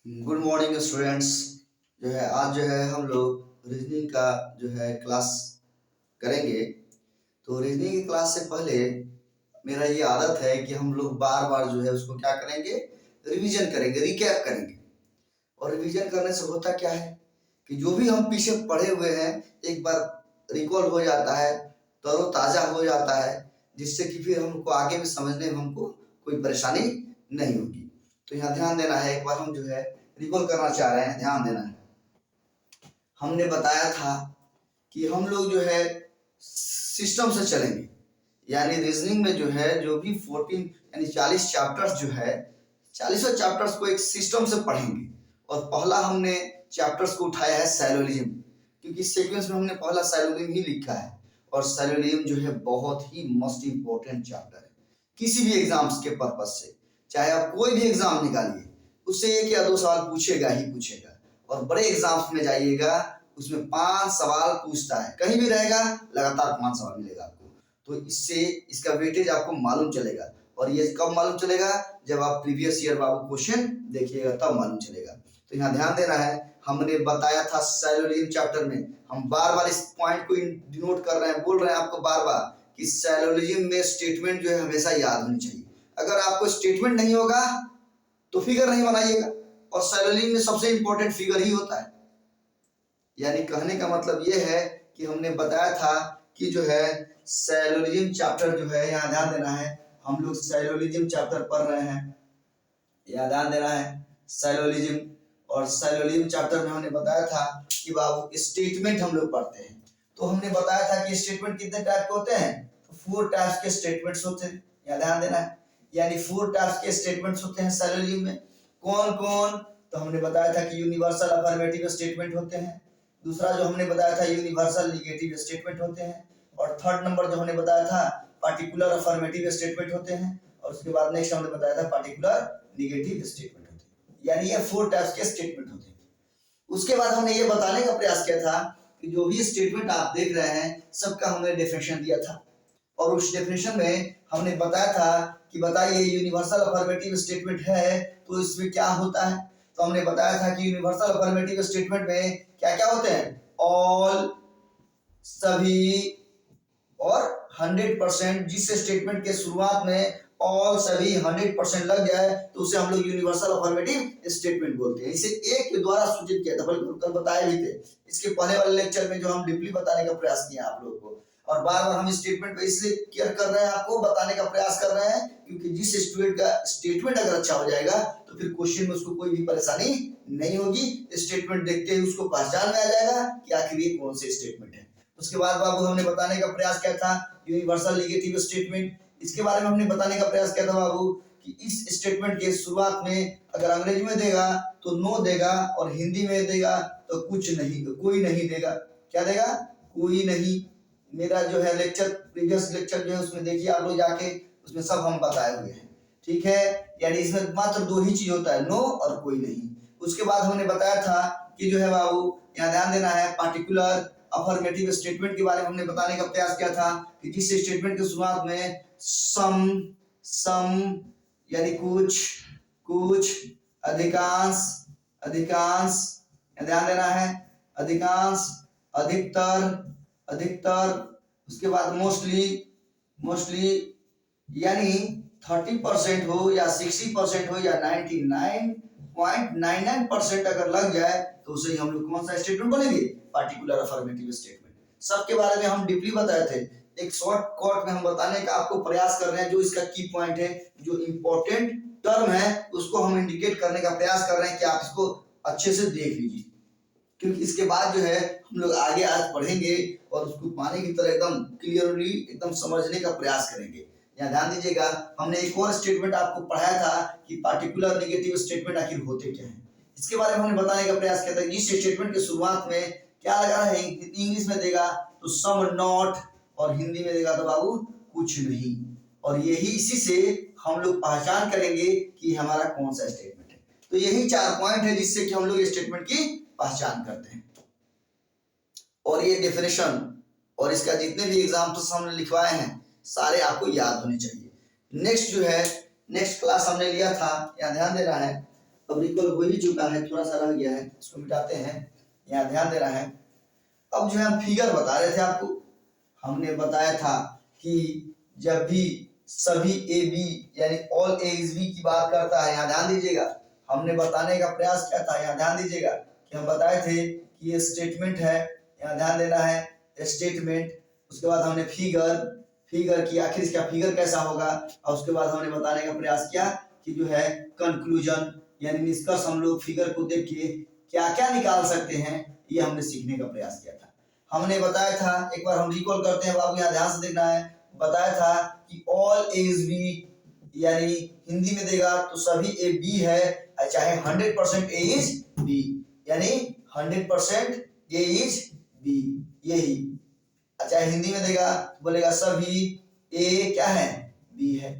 Good morning students. जो है आज जो है हम लोग रीजनिंग का जो है क्लास करेंगे। तो रीजनिंग की क्लास से पहले मेरा ये आदत है कि हम लोग बार बार जो है उसको क्या करेंगे, रिवीजन करेंगे, रिकैप करेंगे। और रिवीजन करने से होता क्या है कि जो भी हम पीछे पढ़े हुए हैं एक बार रिकॉल हो जाता है, तरोताजा हो जाता है, जिससे कि फिर हमको आगे में समझने में हमको कोई परेशानी नहीं होगी। तो यहाँ ध्यान देना है, एक बार हम जो है रिकॉल करना चाह रहे हैं, ध्यान देना है। हमने बताया था कि हम लोग जो है सिस्टम से चलेंगे, यानी रीजनिंग में जो है जो भी 14 यानी 40 चैप्टर्स जो है 40 चैप्टर्स को एक सिस्टम से पढ़ेंगे। और पहला हमने चैप्टर्स को उठाया है सैलोलिज्म, क्योंकि सीक्वेंस में हमने पहला सैलोलिज्म ही लिखा है। और सैलोलिज्म जो है बहुत ही मोस्ट इंपॉर्टेंट चैप्टर है किसी भी एग्जाम्स के पर्पज से। चाहे आप कोई भी एग्जाम निकालिए, उससे 1 या 2 सवाल पूछेगा ही पूछेगा। और बड़े एग्जाम्स में जाइएगा, उसमें 5 सवाल पूछता है, कहीं भी रहेगा लगातार 5 सवाल मिलेगा आपको। तो इससे इसका वेटेज आपको मालूम चलेगा। और ये कब मालूम चलेगा, जब आप प्रीवियस ईयर बाबू क्वेश्चन देखिएगा तब मालूम चलेगा। तो यहाँ ध्यान देना है, हमने बताया था सैलोलिज्म चैप्टर में, हम बार बार इस पॉइंट को डिनोट कर रहे हैं, बोल रहे हैं आपको बार बार कि सैलोलिज्म में स्टेटमेंट जो है हमेशा याद होनी चाहिए। अगर आपको स्टेटमेंट नहीं होगा तो फिगर नहीं बनाइएगा, और सैलोलिज्म में सबसे इंपॉर्टेंट फिगर ही होता है। यानी कहने का मतलब ये है कि हमने बताया था कि जो है सैलोलिज्म चैप्टर जो है, यहाँ ध्यान देना है, हम लोग सैलोलिज्म चैप्टर पढ़ रहे हैं, यहाँ ध्यान देना है सैलोलिज्म। और सैलोलिज्म चैप्टर में हमने बताया था कि बाबू स्टेटमेंट हम लोग पढ़ते हैं। तो हमने बताया था कि स्टेटमेंट कितने टाइप के होते हैं, तो 4 टाइप्स के स्टेटमेंट्स होते हैं, यहाँ ध्यान देना है। यानी 4 टाइप्स के स्टेटमेंट्स होते हैं सैलोलिज्म में। कौन कौन, तो हमने बताया था कि यूनिवर्सल अफर्मेटिव स्टेटमेंट होते हैं, दूसरा जो हमने बताया था यूनिवर्सल निगेटिव स्टेटमेंट होते हैं, और थर्ड नंबर जो हमने बताया था पार्टिकुलर अफर्मेटिव स्टेटमेंट होते हैं, और उसके बाद नेक्स्ट हमने बताया था पार्टिकुलर निगेटिव स्टेटमेंट होते हैं। यानी ये 4 टाइप्स के स्टेटमेंट होते हैं। उसके बाद हमने ये बताने का प्रयास किया था कि जो भी स्टेटमेंट आप देख रहे हैं सबका हमने डेफिनेशन दिया था। और उस डेफिनेशन में हमने बताया था कि बताइए यूनिवर्सल अफर्मेटिव स्टेटमेंट है तो इसमें क्या होता है। तो हमने बताया था कि यूनिवर्सल अफर्मेटिव स्टेटमेंट में क्या क्या होते हैं, ऑल, सभी और 100%। जिस स्टेटमेंट के शुरुआत में ऑल, सभी, 100% लग जाए तो उसे हम लोग यूनिवर्सल अफर्मेटिव स्टेटमेंट बोलते हैं। इसे एक के द्वारा सूचित किया था, बल्कि कल बताए भी थे इसके पहले वाले लेक्चर में, जो हम डीपली बताने का प्रयास किया आप लोगों को। और बार बार हम स्टेटमेंट पे इसलिए केयर कर रहे हैं, आपको बताने का प्रयास कर रहे हैं, क्योंकि जिस स्टूडेंट का स्टेटमेंट अगर अच्छा हो जाएगा तो फिर क्वेश्चन में उसको कोई भी परेशानी नहीं होगी। स्टेटमेंट देखते ही उसको पहचान में आ जाएगा कि आखिर ये कौन से स्टेटमेंट है। उसके बाद बाबू हमने बताने का प्रयास किया था यूनिवर्सल निगेटिव स्टेटमेंट। इसके बारे में हमने बताने का प्रयास किया था बाबू कि इस स्टेटमेंट के शुरुआत में अगर अंग्रेजी में देगा तो नो देगा, और हिंदी में देगा तो कुछ नहीं, तो कोई नहीं देगा। क्या देगा, कोई नहीं। मेरा जो है लेक्चर, प्रीवियस लेक्चर जो है उसमें देखिए आप लोग जाके, उसमें सब हम बताए हुए हैं, ठीक है। यानी इसमें मात्र 2 ही चीज होता है, नो और कोई नहीं। उसके बाद हमने बताया था कि जो है बाबू यहाँ ध्यान देना है, पार्टिकुलर अफर्मेटिव स्टेटमेंट के बारे में हमने बताने का प्रयास किया था कि जिस स्टेटमेंट की शुरुआत में सम यानी कुछ, कुछ, अधिकांश, अधिकांश, ध्यान देना है, अधिकांश, अधिकतर, अधिकतर, उसके बाद मोस्टली, मोस्टली, यानी 30% हो या 60% हो या 99.99% अगर लग जाए तो उसे हम लोग कौन सा स्टेटमेंट बोलेंगे, पार्टिकुलर अफर्मेटिव स्टेटमेंट। सबके बारे में हम डीपली बताए थे, एक शॉर्ट कट में हम बताने का आपको प्रयास कर रहे हैं। जो इसका की पॉइंट है, जो इंपॉर्टेंट टर्म है, उसको हम इंडिकेट करने का प्रयास कर रहे हैं कि आप इसको अच्छे से देख लीजिए, क्योंकि इसके बाद जो है हम लोग आगे आज पढ़ेंगे और उसको पानी की तरह एकदम क्लियरली एकदम समझने का प्रयास करेंगे। यहाँ ध्यान दीजिएगा, हमने एक और स्टेटमेंट आपको पढ़ाया था कि पार्टिकुलर निगेटिव स्टेटमेंट आखिर होते क्या हैं। इसके बारे में हमने बताने का प्रयास किया था। इस स्टेटमेंट के शुरुआत में क्या लगा है, इंग्लिश में देगा तो सम, नॉट, और हिंदी में देगा तो बाबू कुछ नहीं। और यही इसी से हम लोग पहचान करेंगे कि हमारा कौन सा स्टेटमेंट है। तो यही 4 पॉइंट है जिससे कि हम लोग स्टेटमेंट की पहचान करते हैं। और ये डेफिनेशन और इसका जितने भी एग्जाम्पल्स हमने लिखवाए हैं सारे आपको याद होने चाहिए। नेक्स्ट जो है, नेक्स्ट क्लास हमने लिया था, यहाँ ध्यान देना है, अब रिकॉल हो ही चुका है, थोड़ा सा रह गया है, इसको मिटाते हैं। यहाँ ध्यान देना है। अब जो है हम फिगर बता रहे थे आपको, हमने बताया था कि जब भी सभी ए बी यानी ऑल ए इज बी की बात करता है, यहाँ ध्यान दीजिएगा, हमने बताने का प्रयास किया था, यहाँ ध्यान दीजिएगा कि हम बताए थे कि ये स्टेटमेंट है, यहाँ ध्यान देना है स्टेटमेंट। उसके बाद हमने फिगर की, आखिर इसका फिगर कैसा होगा, और उसके बाद हमने बताने का प्रयास किया कि जो है कंक्लूजन यानी निष्कर्ष हम लोग फिगर को देख के क्या क्या निकाल सकते हैं, ये हमने सीखने का प्रयास किया था। हमने बताया था, एक बार हम रिकॉल करते हैं बाबू, यहाँ ध्यान से देखना है। बताया था कि ऑल ए इज बी यानी हिंदी में देगा तो सभी ए बी है, चाहे 100% ए इज बी यानी 100% ए इज बी, यही। अच्छा हिंदी में देगा बोलेगा सभी ए क्या है, बी है।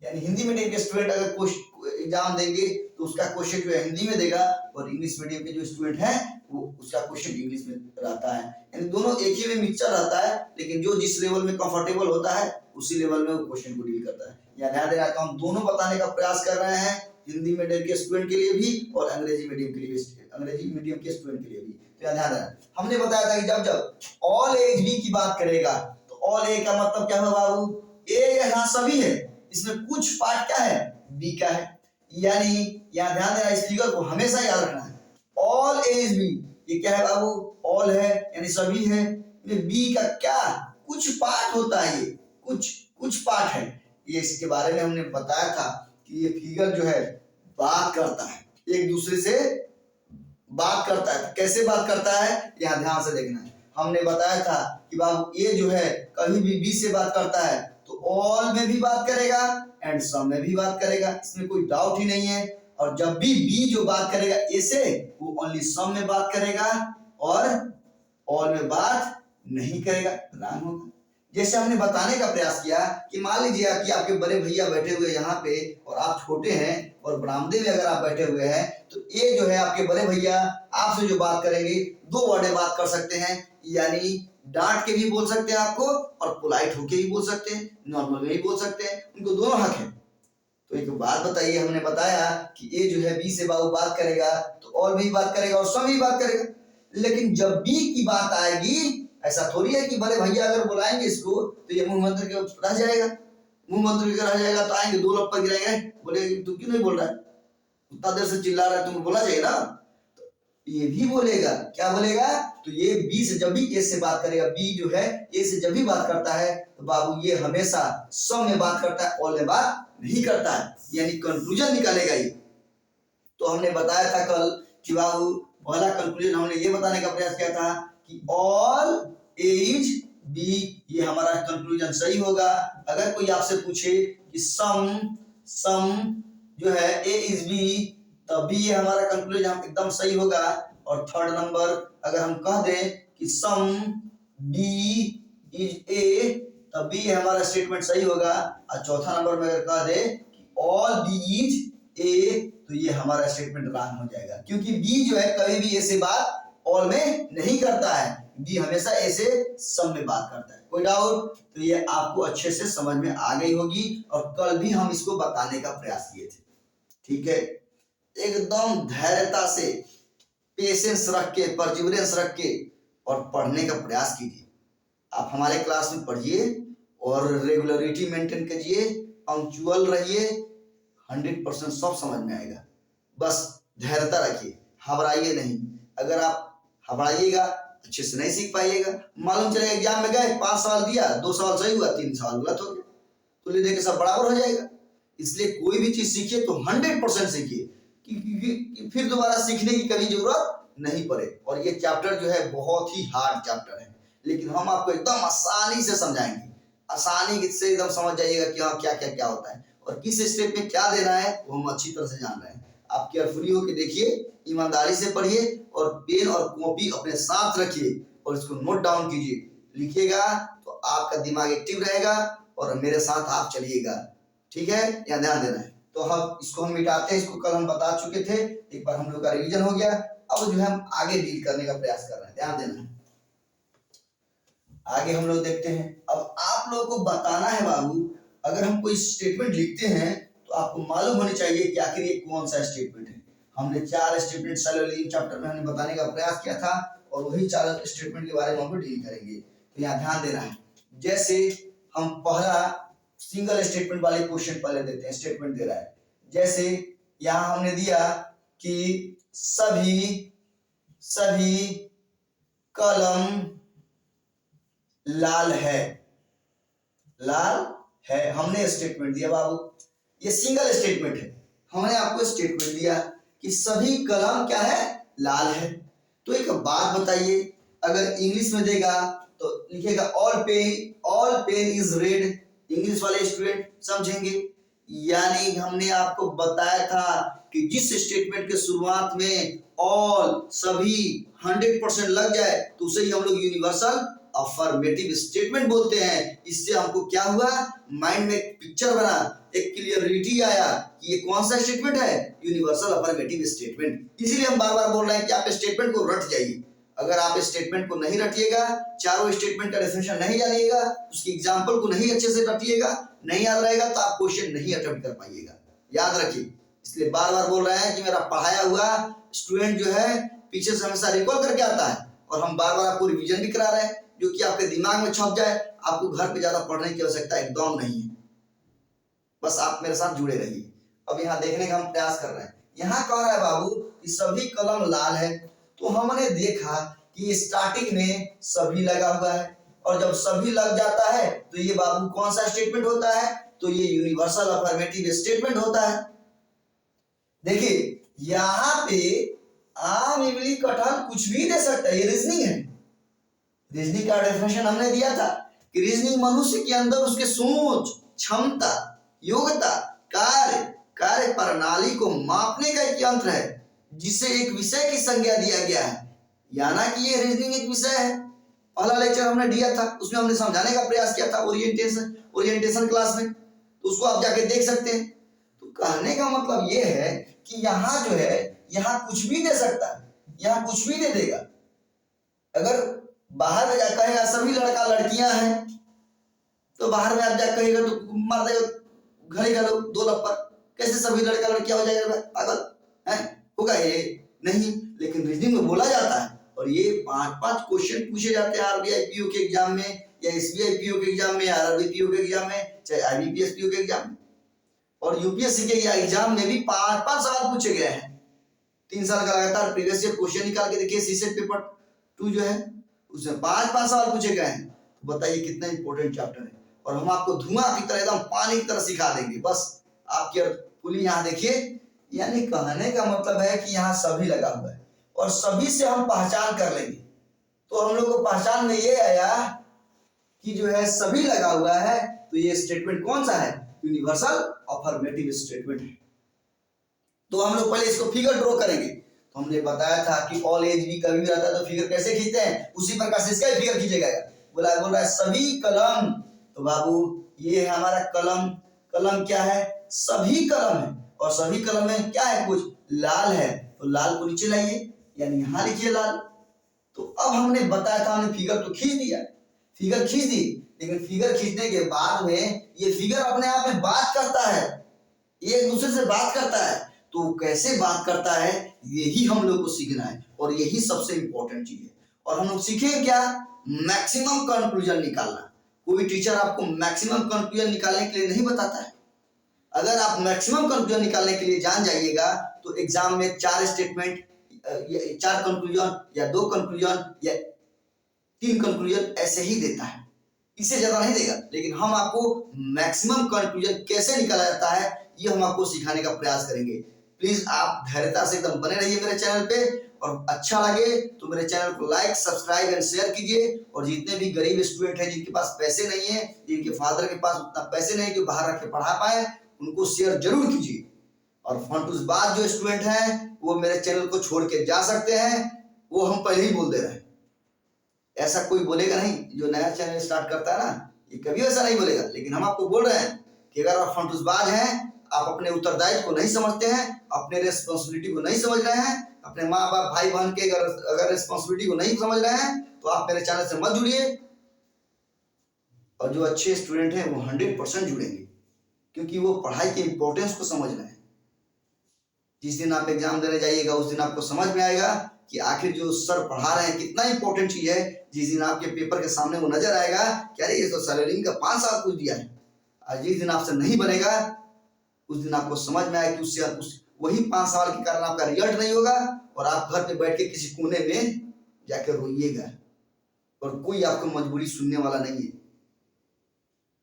यानी हिंदी मीडियम के स्टूडेंट अगर एग्जाम देंगे तो उसका क्वेश्चन जो है हिंदी में देगा, और इंग्लिश मीडियम के जो स्टूडेंट हैं वो उसका क्वेश्चन इंग्लिश में रहता है। यानी दोनों एक ही में मिक्सचर रहता है, लेकिन जो जिस लेवल में कंफर्टेबल होता है उसी लेवल में वो क्वेश्चन को डील करता है। या ध्यान देना, तो हम दोनों बताने का प्रयास कर रहे हैं, हिंदी मीडियम के स्टूडेंट के लिए भी और अंग्रेजी मीडियम के लिए, अंग्रेजी मीडियम के स्टूडेंट के लिए भी। तो ध्यान देना, हमने बताया था कि जब जब ऑल ए बी की बात करेगा तो ऑल ए का मतलब क्या है बाबू, ए यहाँ सभी है, इसमें कुछ पार्ट क्या है, बी का है। यानी यहाँ ध्यान देना, इस फिगर को हमेशा याद रखना है। ऑल ए इज बी, ये क्या है बाबू, ऑल है यानी सभी है, बी का क्या कुछ पार्ट होता है, ये कुछ पार्ट है। ये इसके बारे में हमने बताया था कि ये फिगर जो है बात करता है, एक दूसरे से बात करता है। कैसे बात करता है, यहाँ ध्यान से देखना है। हमने बताया था कि बाबू ये जो है कभी भी बी से बात करता है तो ऑल में भी बात करेगा एंड सम में भी बात करेगा, इसमें कोई डाउट ही नहीं है। और जब भी बी जो बात करेगा ए से, वो ओनली सम में बात करेगा और ऑल में बात नहीं करेगा, रॉन्ग होगा। जैसे हमने बताने का प्रयास किया कि मान लीजिए कि आपके बड़े भैया बैठे हुए यहाँ पे और आप छोटे हैं, और बरामदे में अगर आप बैठे हुए हैं तो ये जो है आपके बड़े भैया आपसे जो बात करेंगे, दो वर्ड में बात कर सकते हैं, यानी डांट के भी बोल सकते हैं आपको और पोलाइट होके भी बोल सकते हैं, नॉर्मल में भी बोल सकते हैं, उनको दोनों हक है। तो एक बात बताइए, हमने बताया कि ए जो है बी से बाबू बात करेगा तो ऑल भी बात करेगा और सम भी बात करेगा, लेकिन जब बी की बात आएगी, ऐसा थोड़ी है कि बड़े भैया अगर बुलाएंगे इसको तो ये मुंह मंत्र के रह जाएगा, मुंह मंत्र के रह जाएगा, तो आएंगे दो लोग पर गिराएंगे, बोले तू क्यों नहीं बोल रहा है, उतना देर से चिल्ला रहा है, तुम बोला जाएगा ना। तो ये भी बोलेगा, क्या बोलेगा, तो ये बी से जब भी ए से बात करेगा, बी जो है ए से जब भी बात करता है तो बाबू ये हमेशा सम में बात करता है, ऑल में बात नहीं करता है, यानी कंक्लूजन निकालेगा ये। तो हमने बताया था कल कि बाबू पहला कंक्लूजन हमने ये बताने का प्रयास किया था कि ऑल ए इज बी, ये हमारा कंक्लूजन सही होगा। अगर कोई आपसे पूछे कि सम जो है ए इज बी, तब भी ये हमारा कंक्लूजन एकदम सही होगा। और थर्ड नंबर अगर हम कह दें कि सम बी इज ए, तब भी ये हमारा स्टेटमेंट सही होगा। और चौथा नंबर में अगर कह दे कि ऑल बी इज ए, तो ये हमारा स्टेटमेंट रॉन्ग हो जाएगा, क्योंकि बी जो है कभी भी ए से बात ऑल में नहीं करता है, बी हमेशा ए से सम में बात करता है। कोई डाउट, तो ये आपको अच्छे से समझ में आ गई होगी, और कल भी हम इसको बताने का प्रयास किए थे। ठीक है, एकदम धैर्यता से, पेशेंस रख के, परसिवरेंस रख के और पढ़ने का प्रयास कीजिए। आप हमारे क्लास में पढ़िए और रेगुलरिटी मेंटेन कीजिए, पंक्चुअल रहिए, 100% सब समझ में आएगा। बस धैर्यता रखिए, घबराइए नहीं। अगर आप घबराइएगा अच्छे से नहीं सीख पाइएगा। मालूम चलेगा एग्जाम में गए 5 सवाल दिया, 2 सवाल सही हुआ, 3 सवाल गलत हो गया, तो ले देके सब बराबर हो जाएगा। इसलिए कोई भी चीज सीखिए तो 100% सीखिए, कि फिर दोबारा सीखने की कभी जरूरत नहीं पड़े। और ये चैप्टर जो है बहुत ही हार्ड चैप्टर है, लेकिन हम आपको एकदम आसानी से समझाएंगे, आसानी से एकदम समझ जाइएगा कि हाँ क्या क्या क्या होता है और किस स्टेप में क्या देना है, वो हम अच्छी तरह से जान रहे हैं। आप केयरफुली होकर देखिए, ईमानदारी से पढ़िए और पेन और कॉपी अपने साथ रखिए और इसको नोट डाउन कीजिए। लिखिएगा तो आपका दिमाग एक्टिव रहेगा और मेरे साथ आप चलिएगा। ठीक है, यहाँ ध्यान देना है। तो हम इसको मिटाते हैं, इसको कल हम बता चुके थे, एक बार हम लोग का रिवीजन हो गया। अब जो है हम आगे डील करने का प्रयास कर रहे हैं, ध्यान देना है। आगे हम लोग देखते हैं। अब आप लोगों को बताना है बाबू, अगर हम कोई स्टेटमेंट लिखते हैं तो आपको मालूम होनी चाहिए कि आखिर ये कौन सा स्टेटमेंट है। हमने 4 स्टेटमेंट सेलोलिन चैप्टर में हमने बताने का प्रयास किया था और वही 4 स्टेटमेंट के बारे में हम लोग डील करेंगे। तो यहाँ ध्यान देना है, जैसे हम पहला सिंगल स्टेटमेंट वाले क्वेश्चन पहले देते हैं। स्टेटमेंट दे रहा है, जैसे यहाँ हमने दिया कि सभी कलम लाल है, हमने स्टेटमेंट दिया बाबू, ये सिंगल स्टेटमेंट है। हमने आपको स्टेटमेंट दिया कि सभी कलम क्या है, लाल है। तो एक बात बताइए, अगर इंग्लिश में देगा तो लिखेगा all pen is red, English वाले स्टूडेंट समझेंगे। यानी हमने आपको बताया था कि जिस स्टेटमेंट के शुरुआत में ऑल सभी 100% लग जाए तो उसे ही हम लोग यूनिवर्सल अफर्मेटिव स्टेटमेंट बोलते हैं। इससे हमको क्या हुआ, माइंड में एक पिक्चर बना, एक क्लियरिटी आया कि ये कौन सा स्टेटमेंट है, यूनिवर्सल अफर्मेटिव स्टेटमेंट। इसीलिए हम बार बार बोल रहे हैं कि आप स्टेटमेंट को रट जाइए। अगर आप स्टेटमेंट को नहीं रटिएगा, चारों स्टेटमेंट का डेफिनेशन नहीं जानिएगा, उसकी एग्जांपल को नहीं अच्छे से रटिएगा, नहीं याद रहेगा, तो आप क्वेश्चन नहीं अटेम्प्ट कर पाइएगा। याद रखिए, इसलिए बार बार बोल रहे हैं कि मेरा पढ़ाया हुआ स्टूडेंट जो है पीछे से हमेशा रिकॉल करके आता है, और हम बार बार आपको रिवीजन भी करा रहे हैं जो कि आपके दिमाग में छप जाए। आपको घर पे ज्यादा पढ़ने की आवश्यकता एकदम नहीं है, बस आप मेरे साथ जुड़े रहिए। अब यहाँ देखने का हम प्रयास कर रहे हैं, यहाँ कह रहा है बाबू कि सभी कलम लाल है। तो हमने देखा कि स्टार्टिंग में सभी लगा हुआ है, और जब सभी लग जाता है तो ये बाबू कौन सा स्टेटमेंट होता है, तो ये यूनिवर्सल अफर्मेटिव स्टेटमेंट होता है। देखिए यहाँ पे आम, इमली, कटहल कुछ भी दे सकता है, ये रीजनिंग है। रीजनिंग का डेफिनेशन हमने दिया था कि रीजनिंग मनुष्य के अंदर उसके सोच, क्षमता, योग्यता, कार्य प्रणाली को मापने का एक यंत्र है जिसे एक विषय की संज्ञा दिया गया है। यानी कि ये रीजनिंग एक विषय है। पहला लेक्चर हमने दिया था, उसमें हमने समझाने का प्रयास किया था ओरिएंटेशन क्लास में, तो उसको आप जाके देख सकते हैं। तो कहने का मतलब ये है कि यहाँ जो है, यहाँ कुछ भी दे सकता है, यहाँ कुछ भी दे देगा। अगर बाहर में जाकर कहेगा सभी लड़का लड़कियां हैं, तो बाहर में आप जाकर कहेगा तो मार देगा, घड़ी का लोग 2 लप्पर, कैसे सभी लड़का लड़कियां हो जाएगा, पागल है, होगा ये नहीं। लेकिन रीजनिंग में बोला जाता है, और ये 5-5 क्वेश्चन पूछे जाते हैं आरबीआई पीओ के एग्जाम में, या एसबीआई पीओ के एग्जाम में, आरआरबी पीओ के एग्जाम में, चाहे आईबीपीएस पीओ के एग्जाम में, और यूपीएससी के एग्जाम में भी 5-5 सवाल पूछे गए हैं। 3 साल का लगातार प्रीवियस ईयर क्वेश्चन निकाल के देखिए, सीसेट पेपर 2 जो है उसमें 5-5 सवाल पूछे गए हैं। तो बताइए कितना इंपॉर्टेंट चैप्टर है, और हम आपको धुआं की तरह, एकदम पानी की तरह सिखा देंगे। बस आप केयरफुली यहाँ देखिए, यानी कहने का मतलब है कि यहाँ सभी लगा हुआ है, और सभी से हम पहचान कर लेंगे। तो हम लोग को पहचान में ये आया कि जो है सभी लगा हुआ है, तो ये स्टेटमेंट कौन सा है, यूनिवर्सल अफर्मेटिव स्टेटमेंट है। तो हम लोग पहले इसको फिगर ड्रॉ करेंगे। तो हमने बताया था कि ऑल एज भी कभी भी रहता है तो फिगर कैसे खींचते हैं, उसी प्रकार से इसका फिगर खींचेगा। बोल रहा है सभी कलम, तो बाबू ये है हमारा कलम। कलम क्या है, सभी कलम है, और सभी कलम में क्या है, कुछ लाल है, तो लाल को नीचे लाइए, यानी यहाँ लिखिए लाल। तो अब हमने बताया था, हमने फिगर तो खींच दिया, फिगर खींच दी, लेकिन फिगर खींचने के बाद में ये फिगर अपने आप में बात करता है, ये एक दूसरे से बात करता है। तो कैसे बात करता है, यही हम लोग को सीखना है, और यही सबसे इंपॉर्टेंट चीज है। और हम लोग सीखेंगे क्या, मैक्सिमम कंक्लूजन निकालना। कोई टीचर आपको मैक्सिमम कंक्लूजन निकालने के लिए नहीं बताता है। अगर आप मैक्सिमम कंक्लूजन निकालने के लिए जान जाइएगा तो एग्जाम में 4 स्टेटमेंट, 4 कंक्लूजन, या 2 कंक्लूजन, या 3 कंक्लूजन ऐसे ही देता है, इससे ज्यादा नहीं देगा। लेकिन हम आपको मैक्सिमम कंक्लूजन कैसे निकाला जाता है, ये हम आपको सिखाने का प्रयास करेंगे। प्लीज आप धैर्यता से एकदम बने रहिए मेरे चैनल पे, और अच्छा लगे तो मेरे चैनल को लाइक, सब्सक्राइब एंड शेयर कीजिए। और जितने भी गरीब स्टूडेंट हैं, जिनके पास पैसे नहीं है, जिनके फादर के पास उतना पैसे नहीं कि बाहर रख के पढ़ा पाए, उनको शेयर जरूर कीजिए। और फंटूसबाज जो स्टूडेंट हैं वो मेरे चैनल को छोड़ के जा सकते हैं, वो हम पहले ही बोल दे रहे हैं। ऐसा कोई बोलेगा नहीं, जो नया चैनल स्टार्ट करता है ना, ये कभी ऐसा नहीं बोलेगा। लेकिन हम आपको बोल रहे हैं कि अगर आप फंटूसबाज हैं, आप अपने उत्तरदायित्व को नहीं समझते हैं, अपने रेस्पॉन्सिबिलिटी को नहीं समझ रहे हैं, अपने माँ बाप भाई बहन के अगर रेस्पॉन्सिबिलिटी को नहीं समझ रहे हैं, तो आप मेरे चैनल से मत जुड़िए। और जो अच्छे स्टूडेंट हैं वो 100% जुड़ेंगे, क्योंकि वो पढ़ाई के इंपॉर्टेंस को समझ रहे हैं। जिस दिन आप एग्जाम देने जाइएगा उस दिन आपको समझ में आएगा कि आखिर जो सर पढ़ा रहे हैं कितना इंपॉर्टेंट चीज है। जिस दिन आपके पेपर के सामने वो नजर आएगा कि अरे ये तो सैलरी का 5 साल पूछ दिया है, और जिस दिन आपसे नहीं बनेगा उस दिन आपको समझ में आएगा कि उससे वही 5 साल के कारण आपका रिजल्ट नहीं होगा और आप घर पे बैठ के किसी कोने में जाकर रोइएगा और कोई आपको मजबूरी सुनने वाला नहीं है।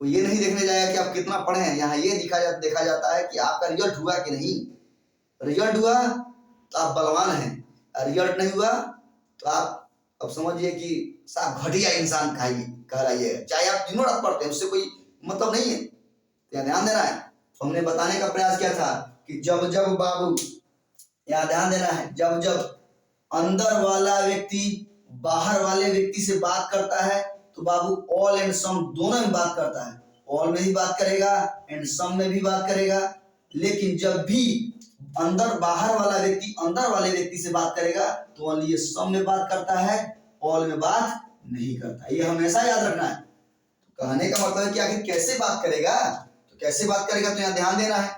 वो ये नहीं देखने जाएगा कि आप कितना पढ़े हैं, यहाँ ये देखा जाता है कि आपका रिजल्ट हुआ कि नहीं। रिजल्ट हुआ तो आप बलवान हैं, रिजल्ट नहीं हुआ तो आप अब समझिए कि साहब घटिया इंसान कहलाइएगा। चाहे आप दिनों रात पढ़ते हैं उससे कोई मतलब नहीं है, तो ध्यान देना है। हमने बताने का प्रयास किया था कि जब जब बाबू, यहाँ ध्यान देना है, जब जब अंदर वाला व्यक्ति बाहर वाले व्यक्ति से बात करता है तो बाबू ऑल एंड सम दोनों में बात करता है। ऑल में भी बात करेगा एंड सम में भी बात करेगा। लेकिन जब भी अंदर बाहर वाला व्यक्ति अंदर वाले व्यक्ति से बात करेगा तो ओनली ये सम में बात करता है, ऑल में बात नहीं करता। ये हमेशा याद रखना है। तो कहने का मतलब है कि आखिर कैसे बात करेगा, तो कैसे बात करेगा तो यहाँ ध्यान देना है।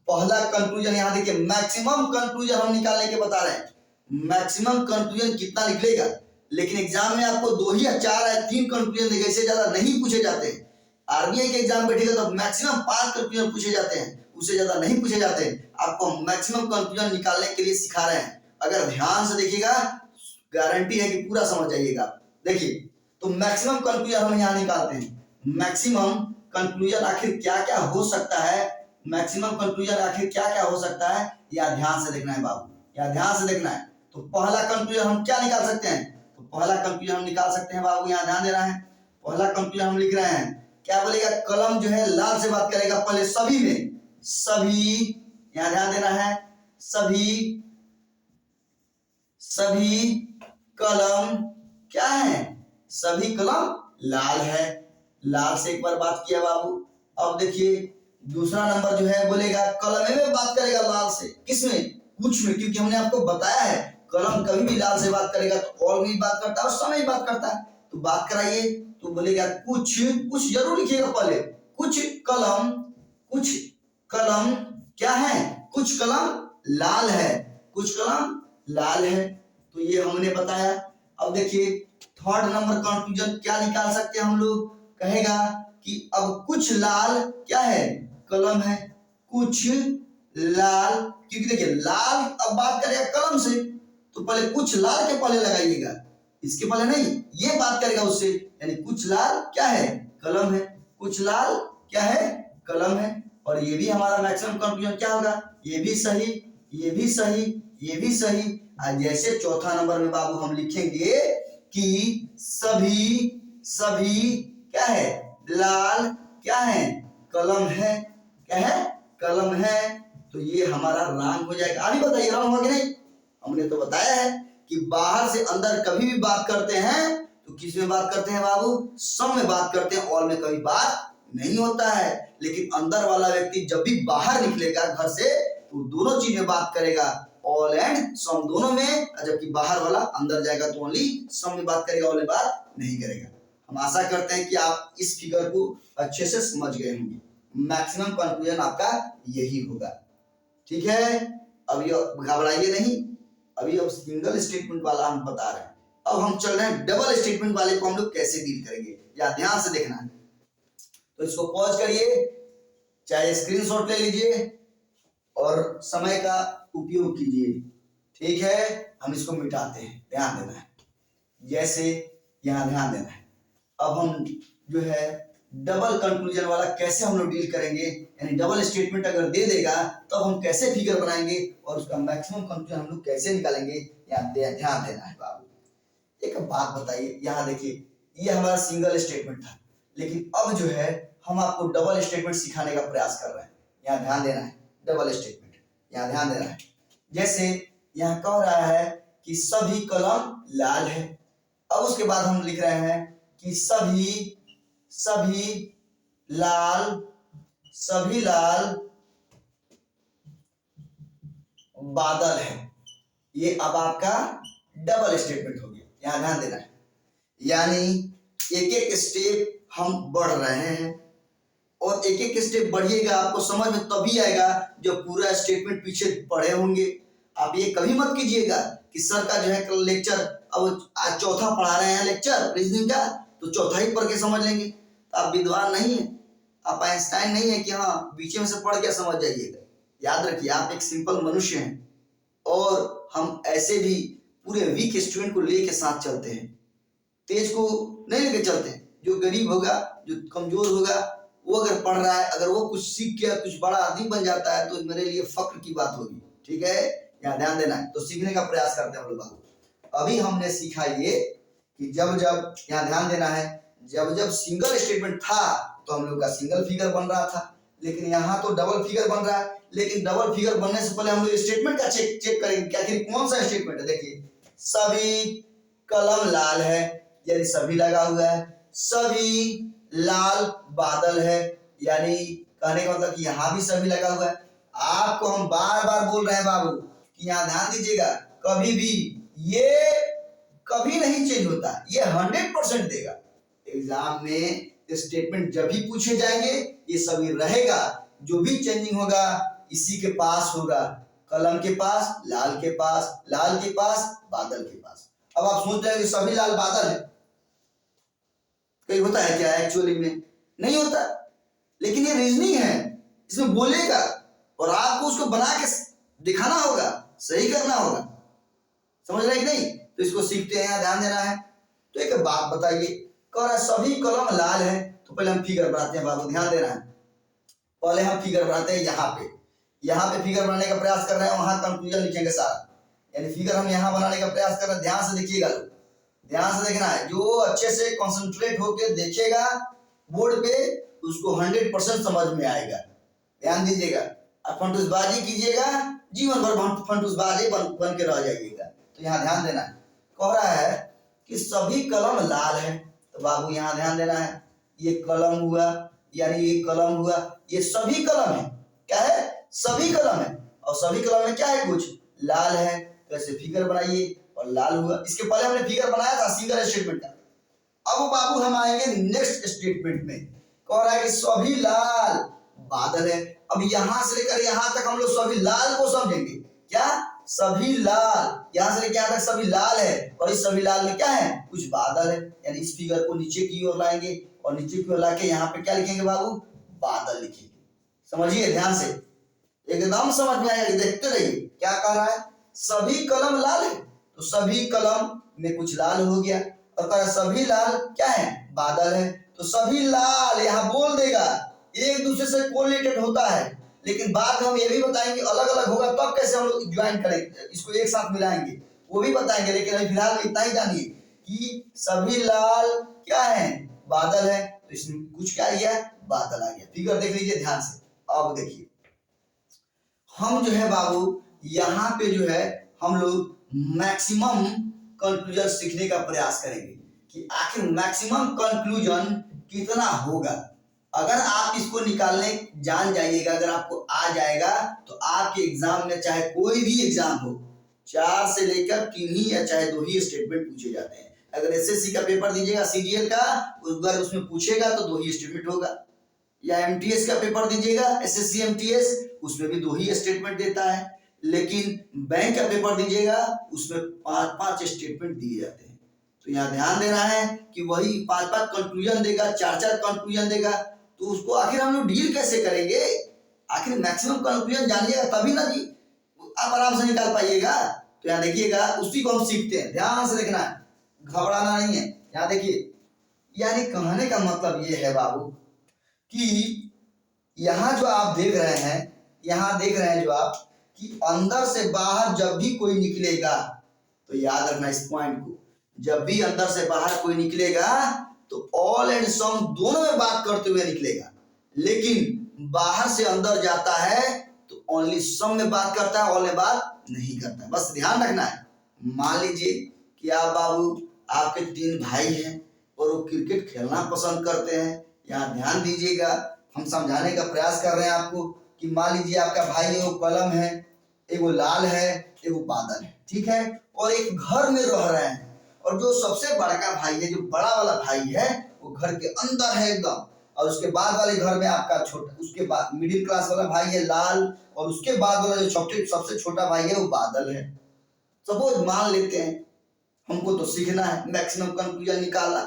पहला कंक्लूजन यहाँ देखिए, मैक्सिमम कंक्लूजन हम निकालने के बता रहे हैं। मैक्सिमम कंक्लूजन कितना निकलेगा, लेकिन एग्जाम में आपको 2 ही या 4 या 3 कंक्लूजन देगा, इससे ज्यादा नहीं पूछे जाते हैं। आरबीआई के एग्जाम बैठेगा तो मैक्सिमम 5 कंक्लूजन पूछे जाते हैं, उससे ज्यादा नहीं पूछे जाते हैं। आपको मैक्सिमम कंक्लूजन निकालने के लिए सिखा रहे हैं। अगर ध्यान से देखिएगा गारंटी है कि पूरा समझ जाइएगा। देखिए तो मैक्सिमम कंक्लूजन हम यहाँ निकालते हैं। मैक्सिमम कंक्लूजन आखिर क्या क्या हो सकता है, मैक्सिमम कंक्लूजन आखिर क्या क्या हो सकता है, या ध्यान से देखना है बाबू, या ध्यान से देखना है। तो पहला कंक्लूजन हम क्या निकाल सकते हैं, तो पहला कंक्लूजन हम निकाल सकते हैं बाबू, यहाँ ध्यान देना है। पहला कंक्लूजन हम लिख रहे हैं, क्या बोलेगा, कलम जो है लाल से बात करेगा पहले सभी में, सभी, यहाँ ध्यान देना है, सभी कलम क्या है, सभी कलम लाल है। लाल से एक बार बात किया बाबू। अब देखिए दूसरा नंबर जो है बोलेगा कलम में बात करेगा लाल से, किसमें, कुछ में, क्योंकि हमने आपको बताया है कलम कभी भी लाल से बात करेगा तो ऑल में बात करता है और समय बात करता है। तो बात कराइए तो बोलेगा कुछ जरूर लिखिएगा पहले, कुछ कलम क्या है, कुछ कलम लाल है, कुछ कलम लाल है। तो ये हमने बताया। अब देखिए थर्ड नंबर कंक्लूजन क्या निकाल सकते हैं हम लोग, कहेगा कि अब कुछ लाल क्या है, कलम है, कुछ लाल, क्योंकि देखिए लाल अब बात करेगा कलम से तो पहले कुछ लाल के पहले लगाइएगा, इसके पहले नहीं, ये बात करेगा उससे, यानी कुछ लाल क्या है, कलम है, कुछ लाल क्या है, कलम है। और ये भी हमारा मैक्सिमम कंक्लूजन क्या होगा, ये भी सही, ये भी सही, ये भी सही। जैसे चौथा नंबर में बाबू हम लिखेंगे कि सभी क्या है, लाल क्या है, कलम है, क्या है, कलम है। तो ये हमारा रॉन्ग हो जाएगा। अभी बताइए रॉन्ग होगा कि नहीं। हमने तो बताया है कि बाहर से अंदर कभी भी बात करते हैं तो किस में बात करते हैं बाबू, सम में बात करते हैं, ऑल में कभी बात नहीं होता है। लेकिन अंदर वाला व्यक्ति जब भी बाहर निकलेगा घर से तो दोनों चीज में बात करेगा, ऑल एंड सम दोनों में, जबकि बाहर वाला अंदर जाएगा तो ओनली सम में बात करेगा, ऑल में बात नहीं करेगा। हम आशा करते हैं कि आप इस फिगर को अच्छे से समझ गए होंगे। मैक्सिमम कंक्लूजन आपका यही होगा, ठीक है। अब ये घबराइए नहीं, अभी अब सिंगल स्टेटमेंट वाला हम बता रहे हैं। अब हम चल रहे हैं डबल स्टेटमेंट वाले को हम लोग कैसे डील करेंगे, या ध्यान से देखना है। तो इसको पॉज करिए, चाहे स्क्रीनशॉट ले लीजिए और समय का उपयोग कीजिए, ठीक है। हम इसको मिटाते हैं, ध्यान देना है। जैसे यहाँ ध्यान देना है। अब हम जो है डबल कंक्लूजन वाला कैसे हम लोग डील करेंगे, यानी डबल स्टेटमेंट अगर दे देगा तो हम कैसे फिगर बनाएंगे और उसका मैक्सिमम कंक्लूजन हम लोग कैसे निकालेंगे, यहाँ ध्यान देना है बाबू। एक बात बताइए, यहाँ देखिए ये हमारा सिंगल स्टेटमेंट था, लेकिन अब जो है हम आपको डबल स्टेटमेंट सिखाने का प्रयास कर रहे हैं। यहाँ ध्यान देना है, डबल स्टेटमेंट, यहाँ ध्यान देना है। जैसे यहाँ कह रहा है कि सभी कलम लाल है। अब उसके बाद हम लिख रहे हैं कि सभी लाल बादल है। ये अब आपका डबल स्टेटमेंट हो गया, यहाँ ध्यान देना है। यानी एक एक स्टेप हम बढ़ रहे हैं, और एक एक स्टेप बढ़िएगा, आपको समझ में तभी आएगा जब पूरा स्टेटमेंट पीछे पढ़े होंगे। आप ये कभी मत कीजिएगा कि सर का जो है लेक्चर, अब आज चौथा पढ़ा रहे हैं लेक्चर रीजनिंग का, तो चौथा ही पढ़ के समझ लेंगे। तो आप विद्वान नहीं है, आप आइंस्टाइन नहीं है कि हाँ बीच में से पढ़ के समझ जाइएगा। याद रखिए आप एक सिंपल मनुष्य हैं, और हम ऐसे भी पूरे वीक स्टूडेंट को लेके साथ चलते हैं, तेज को नहीं लेके चलते हैं। जो गरीब होगा, जो कमजोर होगा, वो अगर पढ़ रहा है, अगर वो कुछ सीख के कुछ बड़ा आदमी बन जाता है तो मेरे लिए फक्र की बात होगी। ठीक है, यहाँ ध्यान देना है। तो सीखने का प्रयास करते हैं हम लोग। अभी हमने सीखा ये कि जब जब, यहाँ ध्यान देना है, जब जब सिंगल स्टेटमेंट था तो हम लोग का सिंगल फिगर बन रहा था, लेकिन यहाँ तो डबल फिगर बन रहा है। लेकिन डबल फिगर बनने से पहले हम लोग स्टेटमेंट का चेक करेंगे कि आखिर कौन सा स्टेटमेंट है। देखिए, सभी कलम लाल है, यानी सभी लगा हुआ है। सभी लाल बादल है, यानी कहने का मतलब कि यहाँ भी सभी लगा हुआ है। आपको हम बार बार बोल रहे हैं बाबू कि यहाँ ध्यान दीजिएगा, कभी भी ये कभी नहीं चेंज होता, ये 100% देगा। एग्जाम में स्टेटमेंट जब भी पूछे जाएंगे ये सभी रहेगा। जो भी चेंजिंग होगा इसी के पास होगा, कलम के पास, लाल के पास, लाल के पास, बादल के पास। अब आप सोच रहे हैं कि सभी लाल बादल है, कहीं होता है क्या एक्चुअली में? नहीं होता। लेकिन ये रीजनिंग है, इसमें बोलेगा और आपको उसको बना के दिखाना होगा, सही करना होगा। समझ रहे कि नहीं? तो इसको सीखते हैं, ध्यान देना है। तो एक बात बताइए, कह रहा है सभी कलम लाल है, तो पहले हम फिगर बनाते हैं बाबू, ध्यान देना है। पहले हम फिगर बनाते हैं यहाँ पे फिगर बनाने का प्रयास कर रहे हैं, वहां कंक्लूजन लिखेंगे सारा। यानी फिगर हम यहाँ बनाने का प्रयास कर रहे हैं। ध्यान से देखिएगा लोग, ध्यान से देखना है। जो अच्छे से कंसंट्रेट होकर देखेगा बोर्ड पे, उसको 100% समझ में आएगा। ध्यान दीजिएगा, आप फंटूसबाजी कीजिएगा, जीवन भर फंटूसबाजी बन के रह जाइएगा। तो यहाँ ध्यान देना है। कह रहा है कि सभी कलम लाल है, तो बाबू यहाँ ध्यान देना है। ये कलम हुआ, यानी ये कलम हुआ, ये सभी कलम है। क्या है? सभी कलम है। और सभी कलम में क्या है? कुछ लाल है। तो ऐसे फिगर बनाइए और लाल हुआ। इसके पहले हमने फिगर बनाया था सिंगल स्टेटमेंट का। अब बाबू हम आएंगे नेक्स्ट स्टेटमेंट में। कह रहा है कि सभी लाल बादल है। अब यहां से लेकर यहां तक हम लोग सभी लाल को समझेंगे। क्या? सभी लाल, यहां से लेकर यहां तक सभी लाल है, और इस सभी लाल में क्या है? कुछ बादल है। यानी इस फिगर को नीचे की ओर लाएंगे और नीचे की ओर लाके यहाँ पे क्या लिखेंगे बाबू? बादल लिखेंगे। समझिए ध्यान से, एकदम समझ में आएगा, देखते रहिए। क्या कह रहा है? सभी कलम लाल है, तो सभी कलम में कुछ लाल हो गया। और कह रहा है सभी लाल क्या है? बादल है। तो सभी लाल यहाँ बोल देगा, एक दूसरे से कोरिलेटेड होता है, लेकिन बाद में हम ये भी बताएंगे अलग अलग होगा तब कैसे हम लोग ज्वाइन करेंगे, इसको एक साथ मिलाएंगे, वो भी बताएंगे। लेकिन अभी फिलहाल में इतना ही जानिए कि सभी लाल क्या है? बादल है। तो इसमें कुछ क्या आ गया? बादल आ गया। फिगर देख लीजिए ध्यान से। अब देखिए, हम जो है बाबू यहाँ पे जो है हम लोग मैक्सिमम कंक्लूजन सीखने का प्रयास करेंगे कि आखिर मैक्सिमम कंक्लूजन कितना होगा। अगर आप इसको निकालने जान जाइएगा, अगर आपको आ जाएगा, तो आपके एग्जाम में चाहे कोई भी एग्जाम हो, 4 से लेकर 3 ही या चाहे 2 ही स्टेटमेंट पूछे जाते हैं। अगर एसएससी का पेपर दीजिएगा, सीजीएल का, अगर उसमें पूछेगा तो 2 ही स्टेटमेंट होगा। या एमटीएस का पेपर दीजिएगा, एसएससी एमटीएस, उसमें भी 2 ही स्टेटमेंट देता है। लेकिन बैंक का पेपर दीजिएगा, उसमें 5-5 स्टेटमेंट दिए जाते हैं। तो यहाँ ध्यान देना है कि वही 5-5 कंक्लूजन देगा, 4-4 कंक्लूजन देगा। तो उसको आखिर हम लोग डील कैसे करेंगे? आखिर मैक्सिमम कंक्लूजन जानिएगा तभी ना जी आप आराम से निकाल पाइएगा। तो यहाँ देखिएगा, उसी को हम सीखते हैं। ध्यान से देखना है, घबराना नहीं है। यहाँ देखिए, यानी कहने का मतलब ये है बाबू कि यहाँ जो आप देख रहे हैं, यहाँ देख रहे हैं जो आप, कि अंदर से बाहर जब भी कोई निकलेगा, तो याद रखना इस पॉइंट को, जब भी अंदर से बाहर कोई निकलेगा तो ऑल एंड सम दोनों में बात करते हुए निकलेगा। लेकिन बाहर से अंदर जाता है तो ओनली सम में बात करता है, ऑल में बात नहीं करता। बस ध्यान रखना है। मान लीजिए कि आप बाबू, आपके 3 भाई हैं और वो क्रिकेट खेलना पसंद करते हैं। यहाँ ध्यान दीजिएगा, हम समझाने का प्रयास कर रहे हैं आपको कि मान लीजिए आपका भाई एगो कलम है, एगो लाल है, एगो बादल है, ठीक है, और एक घर में रह रहे हैं। और जो सबसे बड़ा भाई है, जो बड़ा वाला भाई है, वो घर के अंदर है एकदम। और उसके बाद वाले घर में आपका छोटा, उसके बाद मिडिल क्लास वाला भाई है लाल, और उसके बाद वाला जो सबसे छोटा भाई है वो बादल है। सपोज मान लेते हैं, हमको तो सीखना है मैक्सिमम कंक्लूजन निकालना।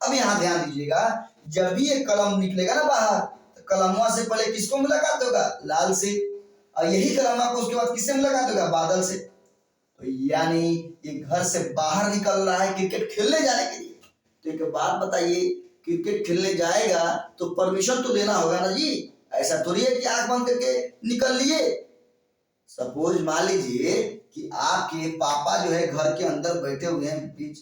अब यहाँ ध्यान दीजिएगा, जब भी ये कलम निकलेगा ना बाहर, तो कलमवा से पहले किसको मुलाकात होगा? लाल से, और यही कलमवा को उसके बाद किससे मुलाकात होगा? बादल से। तो यानी ये घर से बाहर निकल रहा है क्रिकेट खेलने जाने के लिए। तो एक बात बताइए, क्रिकेट खेलने जाएगा तो परमिशन तो लेना होगा ना जी। ऐसा थोड़ी है कि आंख बंद करके निकल लिए। सपोज मान लीजिए कि आपके पापा जो है घर के अंदर बैठे हुए हैं, बीच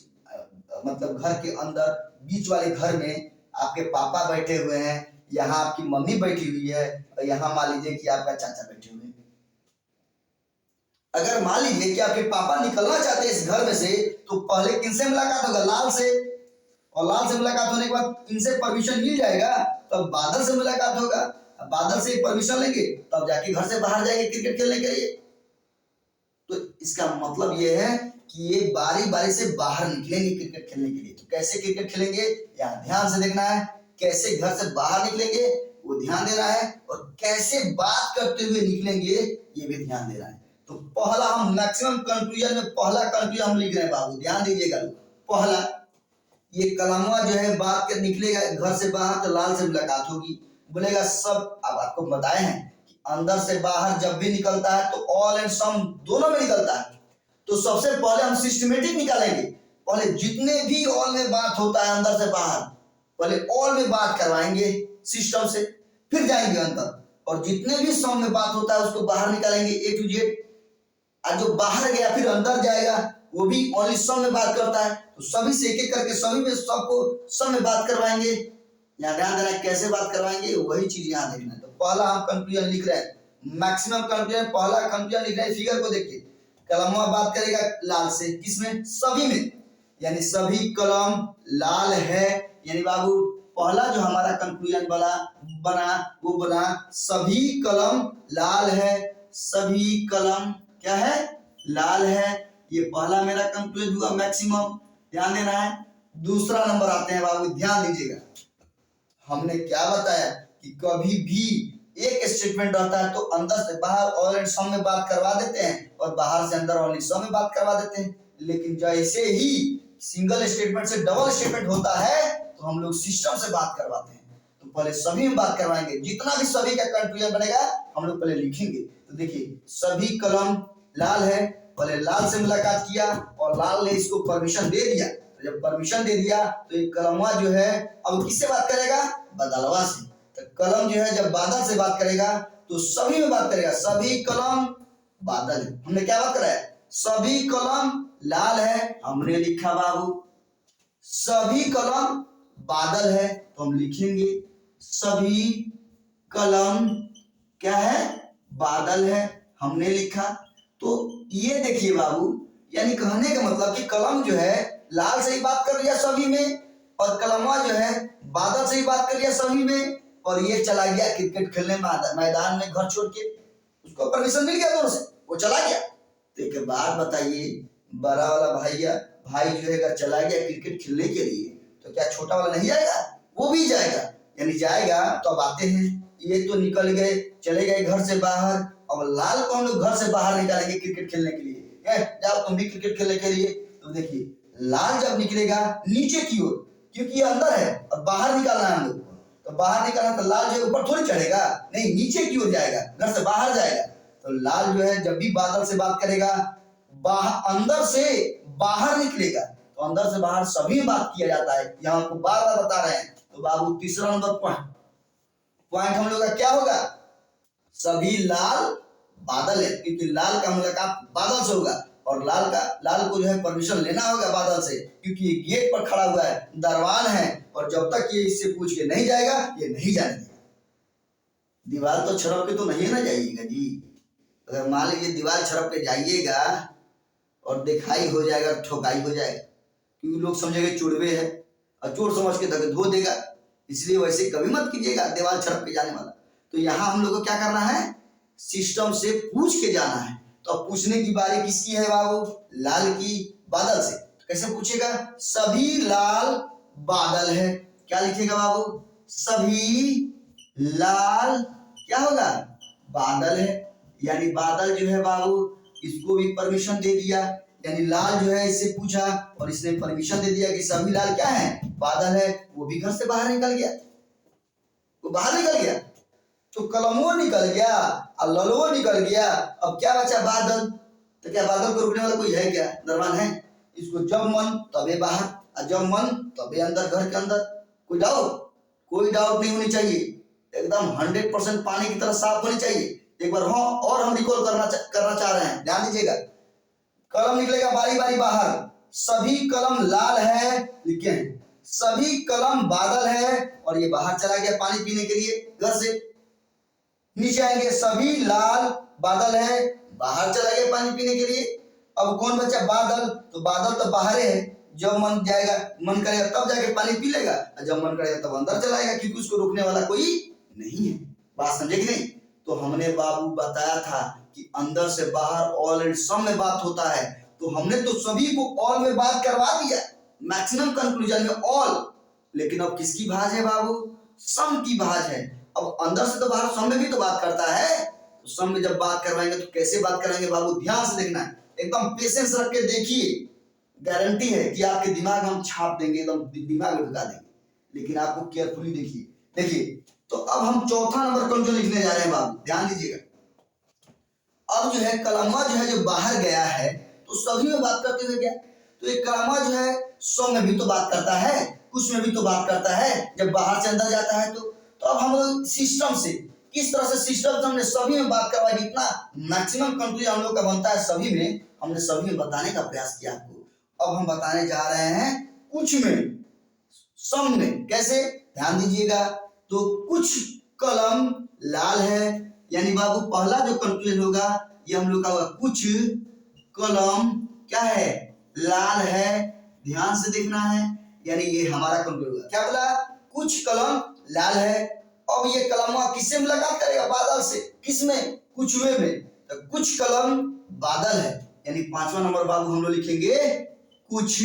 मतलब घर के अंदर बीच वाले घर में आपके पापा बैठे हुए हैं, यहाँ आपकी मम्मी बैठी हुई है, और यहाँ मान लीजिए कि आपका चाचा बैठे हुए हैं। अगर मान लीजिए कि आपके पापा निकलना चाहते हैं इस घर में से, तो पहले किनसे मुलाकात होगा? लाल से, और लाल से मुलाकात होने के बाद इनसे परमिशन मिल जाएगा, तब बादल से मुलाकात होगा। बादल से परमिशन लेंगे तब जाके घर से बाहर जाएंगे क्रिकेट खेलने के लिए। तो इसका मतलब ये है कि ये बारी बारी से बाहर निकलेंगे क्रिकेट खेलने के लिए। तो कैसे क्रिकेट खेलेंगे, यहाँ ध्यान से देखना है। कैसे घर से बाहर निकलेंगे वो ध्यान देना है, और कैसे बात करते हुए निकलेंगे ये भी ध्यान देना है। तो पहला हम मैक्सिमम कंक्लूजन में पहला कंक्लूजन हम लिख रहे हैं बाबू, ध्यान दीजिएगा। पहला, ये कलमवा जो है बात कर निकलेगा घर से बाहर तो लाल से मुलाकात होगी, बोलेगा सब। अब आपको बताए हैं कि अंदर से बाहर जब भी निकलता है तो ऑल एंड सम दोनों में निकलता है। तो सबसे पहले हम सिस्टमेटिक निकालेंगे। पहले जितने भी ऑल में बात होता है अंदर से बाहर, पहले ऑल में बात करवाएंगे सिस्टम से, फिर जाएंगे अंदर, और जितने भी सम में बात होता है उसको बाहर निकालेंगे ए टू जेड। और जो बाहर गया फिर अंदर जाएगा, वो भी ओनली सम में बात करता है। तो सभी से एक एक करके सभी में सबको सम में बात करवाएंगे। यहाँ ध्यान देना किससे बात करवाएंगे, वही चीज यहाँ देखना है। तो पहला हम कंक्लूजन लिख रहे हैं, मैक्सिमम कंक्लूजन, पहला कंक्लूजन लिख रहे हैं। फिगर को देखिए, कलमवा बात करेगा लाल से, किसमें? सभी में, यानी सभी कलम लाल है। यानी बाबू पहला जो हमारा कंक्लूजन बना वो बना सभी कलम लाल है। सभी कलम क्या है? लाल है। ये पहला मेरा कंक्लूजन हुआ मैक्सिमम, ध्यान देना है। दूसरा नंबर आते हैं बाबू, ध्यान दीजिएगा। हमने क्या बताया कि कभी भी एक स्टेटमेंट रहता है तो अंदर से बाहर ऑल एंड सम में बात करवा देते हैं, और बाहर से अंदर ऑल एंड सम में बात करवा देते हैं। लेकिन जैसे ही सिंगल स्टेटमेंट से डबल स्टेटमेंट होता है तो हम लोग सिस्टम से बात करवाते हैं। तो पहले सभी में बात करवाएंगे, जितना भी सभी का कंक्लूजन बनेगा हम लोग पहले लिखेंगे। तो देखिए सभी कलम लाल है, पहले लाल से मुलाकात किया और लाल ने इसको परमिशन दे दिया। तो जब परमिशन दे दिया तो ये कलमवा जो है अब किससे बात करेगा? बादलवा से। तो कलम जो है जब बादल से बात करेगा तो सभी में बात करेगा। सभी कलम बादल है, हमने क्या बात करा है? सभी कलम लाल है, हमने लिखा बाबू। सभी कलम बादल है तो हम लिखेंगे सभी कलम क्या है? बादल है, हमने लिखा। तो ये देखिए बाबू, यानी कहने का मतलब कि कलम जो है लाल से ही बात कर लिया सभी में, और कलमवा जो है बादल से ही बात कर लिया सभी में, और ये चला गया क्रिकेट खेलने मैदान में घर छोड़ के। उसको परमिशन मिल गया दोनों से, वो चला गया। तो एक बात बताइए, बड़ा वाला भाई जो है अगर चला गया क्रिकेट खेलने के लिए, तो क्या छोटा वाला नहीं जाएगा? वो भी जाएगा। यानी जाएगा तो अब आते हैं, ये तो निकल गए, चले गए घर से बाहर। अब लाल को हम लोग घर से बाहर निकालेंगे क्रिकेट खेलने के लिए। जाओ तुम भी क्रिकेट खेलने के लिए। तो देखिए लाल जब निकलेगा नीचे की ओर, क्योंकि ये अंदर है और बाहर निकालना है हम लोग, तो बाहर निकालना तो लाल जो है ऊपर थोड़ी चढ़ेगा, नहीं नीचे की ओर जाएगा, घर से बाहर जाएगा। तो लाल जो है जब भी बादल से बात करेगा, अंदर से बाहर निकलेगा। तो अंदर से बाहर सभी बात किया जाता है, यहाँ आपको बार बार बता रहे हैं। तो बाबू तीसरा नंबर पॉइंट हम लोग का क्या होगा? सभी लाल बादल है, क्योंकि लाल का मुलाकात बादल से होगा, और लाल को जो है परमिशन लेना होगा बादल से, क्योंकि ये गेट पर खड़ा हुआ है, दरवान है, और जब तक ये इससे पूछ के नहीं जाएगा ये नहीं जाने देगा। दीवार तो छड़प के तो नहीं ना जाइएगा जी। अगर मान लीजिए दीवार छड़प के जाइएगा और दिखाई हो जाएगा, ठोकाई हो जाएगा, क्योंकि लोग समझेंगे चुड़वे है और चोर समझ के धो देगा। इसलिए वैसे कभी मत कीजिएगा दीवार छड़प के जाने वाला। तो यहाँ हम लोग को क्या करना है? सिस्टम से पूछ के जाना है। तो अब पूछने की बारी किसकी है बाबू? लाल की, बादल से। तो कैसे पूछेगा? सभी लाल बादल है, क्या लिखेगा बाबू? सभी लाल क्या होगा, बादल है। यानी बादल जो है बाबू, इसको भी परमिशन दे दिया, यानी लाल जो है इससे पूछा और इसने परमिशन दे दिया कि सभी लाल क्या है, बादल है। वो भी घर से बाहर निकल गया, वो बाहर निकल गया, तो कलमो निकल गया और ललवो निकल गया। अब क्या बचा, बादल। तो क्या बादल को रोकने वाला कोई है क्या, दरबान है? इसको जब मन तबे बाहर और जब मन तबे अंदर, घर के अंदर। कोई डाउट नहीं होनी चाहिए, एकदम 100% पानी की तरह साफ होनी चाहिए। एक बार हाँ और हम रिकॉल करना चाह रहे हैं, ध्यान दीजिएगा। कलम निकलेगा बारी बारी बाहर, सभी कलम लाल है लिखे, सभी कलम बादल है, और ये बाहर चला गया पानी पीने के लिए घर से। नीचे आएंगे, सभी लाल बादल है, बाहर चला गया पानी पीने के लिए। अब कौन बचा, बादल। तो बादल तो बाहर है, जब मन जाएगा, मन करेगा तब जाके पानी पी लेगा, और जब मन करेगा तब अंदर चलाएगा, क्योंकि उसको रोकने वाला कोई नहीं है। बात समझे कि नहीं? तो हमने बाबू बताया था कि अंदर से बाहर ऑल एंड सम में बात होता है, तो हमने तो सभी को ऑल में बात करवा दिया, मैक्सिमम कंक्लूजन में ऑल। लेकिन अब किसकी भाज है बाबू, सम की भाज है। अब अंदर से तो बाहर सम में भी तो बात करता है, तो सम में जब बात करवाएंगे तो कैसे बात कराएंगे बाबू, ध्यान से देखना है, एकदम पेशेंस रख के देखिए। गारंटी है कि आपके दिमाग हम छाप देंगे, एकदम दिमाग में ढुका देंगे, लेकिन आपको केयरफुली देखिए। तो अब हम चौथा नंबर कंक्लूजन लिखने जा रहे हैं बाबू, ध्यान दीजिएगा। अब जो है कलमा जो है जो बाहर गया है, तो सभी में बात करते हुए क्या, तो एक कलमा जो है सौ में भी तो बात करता है, कुछ में भी तो बात करता है, जब बाहर से अंदर जाता है तो अब हम लोग सिस्टम से किस तरह से सिस्टम से हमने सभी में बात करवाई, जितना मैक्सिमम कंक्लूजन हम लोग का बनता है सभी में, हमने सभी में बताने का प्रयास किया आपको। अब हम बताने जा रहे हैं कुछ में, सम में। कैसे, ध्यान दीजिएगा। तो कुछ कलम लाल है, यानी बाबू पहला जो कंक्लूजन होगा ये हम लोग का होगा, कुछ कलम क्या है, लाल है। ध्यान से देखना है, यानी ये हमारा कंक्लूजन होगा। क्या बोला, कुछ कलम लाल है। अब ये कलम किससे मुलाकात करेगा, बादल से। किसमें, कुछवे में। तो कुछ कलम बादल है, यानी पांचवा नंबर बाबू हम लोग लिखेंगे कुछ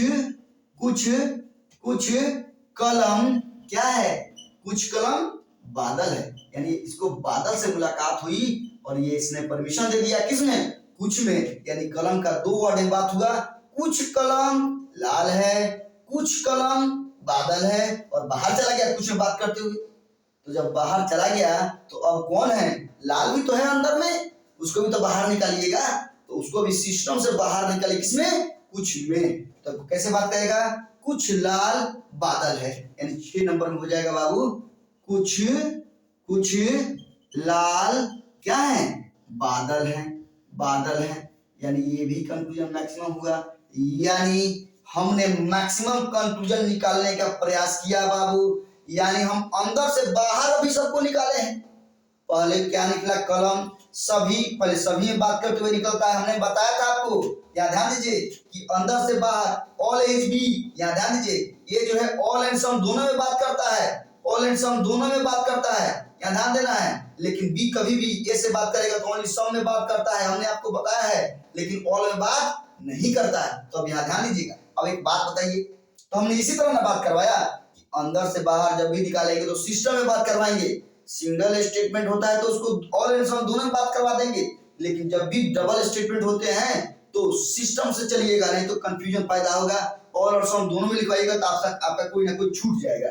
कलम क्या है, कुछ कलम बादल है, यानी इसको बादल से मुलाकात हुई और ये इसने परमिशन दे दिया, किसने, कुछ में। यानी कलम का दो वर्ड में बात हुआ, कुछ कलम लाल है, कुछ कलम बादल है, और बाहर चला गया कुछ में बात करते हुए। तो जब बाहर चला गया तो अब कौन है, लाल भी तो है अंदर में, उसको भी तो बाहर निकालिएगा, तो उसको भी सिस्टम से बाहर निकालिए, किसमें, कुछ में। तो कैसे बात करेगा, कुछ लाल बादल है, यानी 6 नंबर में हो जाएगा बाबू, कुछ लाल क्या है, बादल है, यानी ये भी कंक्लूजन मैक्सिमम हुआ। यानी हमने मैक्सिमम कंक्लूजन निकालने का प्रयास किया बाबू, यानी हम अंदर से बाहर भी सबको निकाले हैं। पहले क्या निकला, कलम सभी, पहले सभी में बात करते हुए निकलता है, हमने बताया था आपको। यहाँ ध्यान दीजिए कि अंदर से बाहर ऑल एज बी, यहाँ ध्यान दीजिए ये जो है ऑल एंड सम दोनों में बात करता है, ऑल एंड सम दोनों में बात करता है, यहाँ ध्यान देना है। लेकिन बी कभी भी ए से बात करेगा तो ओनली सम में बात करता है, हमने आपको बताया है, लेकिन ऑल में बात नहीं करता है। तो अब यहाँ ध्यान दीजिएगा। अब एक बात बताइए, तो हमने इसी तरह ना बात करवाया कि अंदर से बाहर जब भी निकालेंगे तो सिस्टम में बात करवाएंगे। सिंगल स्टेटमेंट होता है तो उसको ऑल एंड सम दोनों में बात करवा देंगे, लेकिन जब भी डबल स्टेटमेंट होते हैं तो सिस्टम से चलिएगा, नहीं तो कंफ्यूजन पैदा होगा। ऑल और सम दोनों में लिखवाइएगा तो आपका कोई ना कोई छूट जाएगा।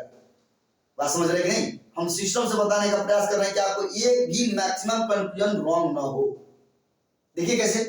बात समझ रहे कि नहीं? हम सिस्टम से बताने का प्रयास कर रहे हैं कि आपको एक भी मैक्सिमम कंफ्यूजन रॉन्ग ना हो। देखिए कैसे,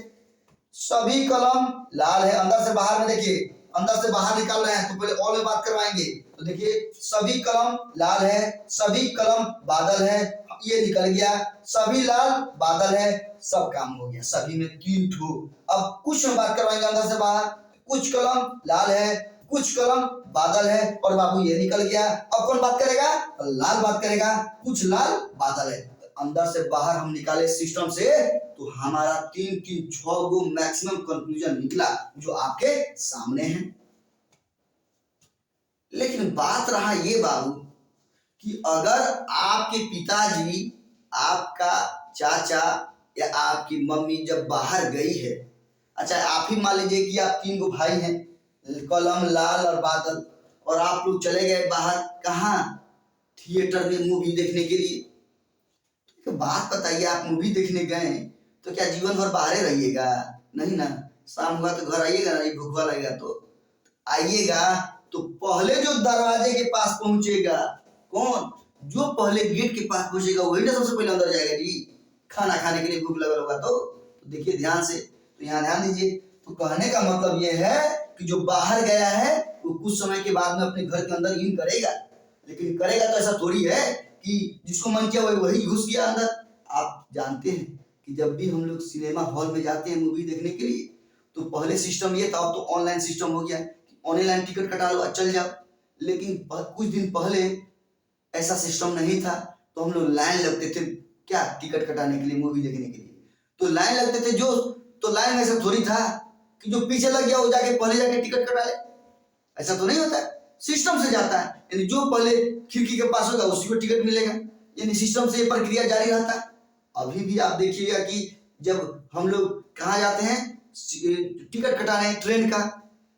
सभी कलम लाल है, अंदर से बाहर में देखिए, अंदर से बाहर निकाल रहे हैं तो पहले ऑल में बात करवाएंगे। तो देखिए सभी कलम लाल है, सभी कलम बादल है, ये निकल गया, सभी लाल बादल है, सब काम हो गया, सभी में 3 ठो। अब कुछ में बात करवाएंगे अंदर से बाहर, कुछ कलम लाल है, कुछ कलम बादल है, और बाबू ये निकल गया। अब कौन बात करेगा, लाल बात करेगा, कुछ लाल बादल है। अंदर से बाहर हम निकाले सिस्टम से, तो हमारा 6 गो मैक्सिमम कंक्लूजन निकला जो आपके सामने है। लेकिन बात रहा ये बाबू कि अगर आपके पिताजी, आपका चाचा या आपकी मम्मी जब बाहर गई है, अच्छा आप ही मान लीजिए कि आप 3 गो भाई हैं, कलम लाल और बादल, और आप लोग चले गए बाहर, कहाँ, थिएटर में मूवी देखने के लिए। तो बात बताइए, आप मूवी देखने गए तो क्या जीवन भर बाहर रहिएगा? नहीं ना, शाम हुआ तो घर आइएगा ना, भूखा लगेगा तो आइएगा। तो पहले जो दरवाजे के पास पहुंचेगा, कौन? जो पहले गेट के पास पहुंचेगा वही ना सबसे पहले अंदर जाएगा जी। खाना खाने के लिए भूख लगा होगा तो देखिए ध्यान से, तो यहाँ ध्यान दीजिए। तो कहने का मतलब ये है कि जो बाहर गया है वो कुछ समय के बाद में अपने घर के अंदर इन करेगा, लेकिन करेगा तो ऐसा थोड़ी है कि जिसको मन किया वही घुस गया अंदर। आप जानते हैं कि जब भी हम लोग सिनेमा हॉल में जाते हैं मूवी देखने के लिए, तो पहले सिस्टम ये था, अब तो ऑनलाइन सिस्टम हो गया है, ऑनलाइन टिकट कटा लो चल जाओ। लेकिन कुछ दिन पहले ऐसा सिस्टम नहीं था, तो हम लोग लाइन लगते थे क्या, टिकट कटाने के लिए, मूवी देखने के लिए। तो लाइन लगते थे जो, तो लाइन में ऐसा थोड़ी था कि जो पीछे लग गया वो जाके पहले जाके टिकट कटा ले, ऐसा तो नहीं होता है। सिस्टम से जाता है, यानी जो पहले खिड़की के पास होगा उसी को टिकट मिलेगा, यानी सिस्टम से ये प्रक्रिया जारी रहता है। अभी भी आप देखिएगा कि जब हम लोग कहाँ जाते हैं टिकट कटाने ट्रेन का,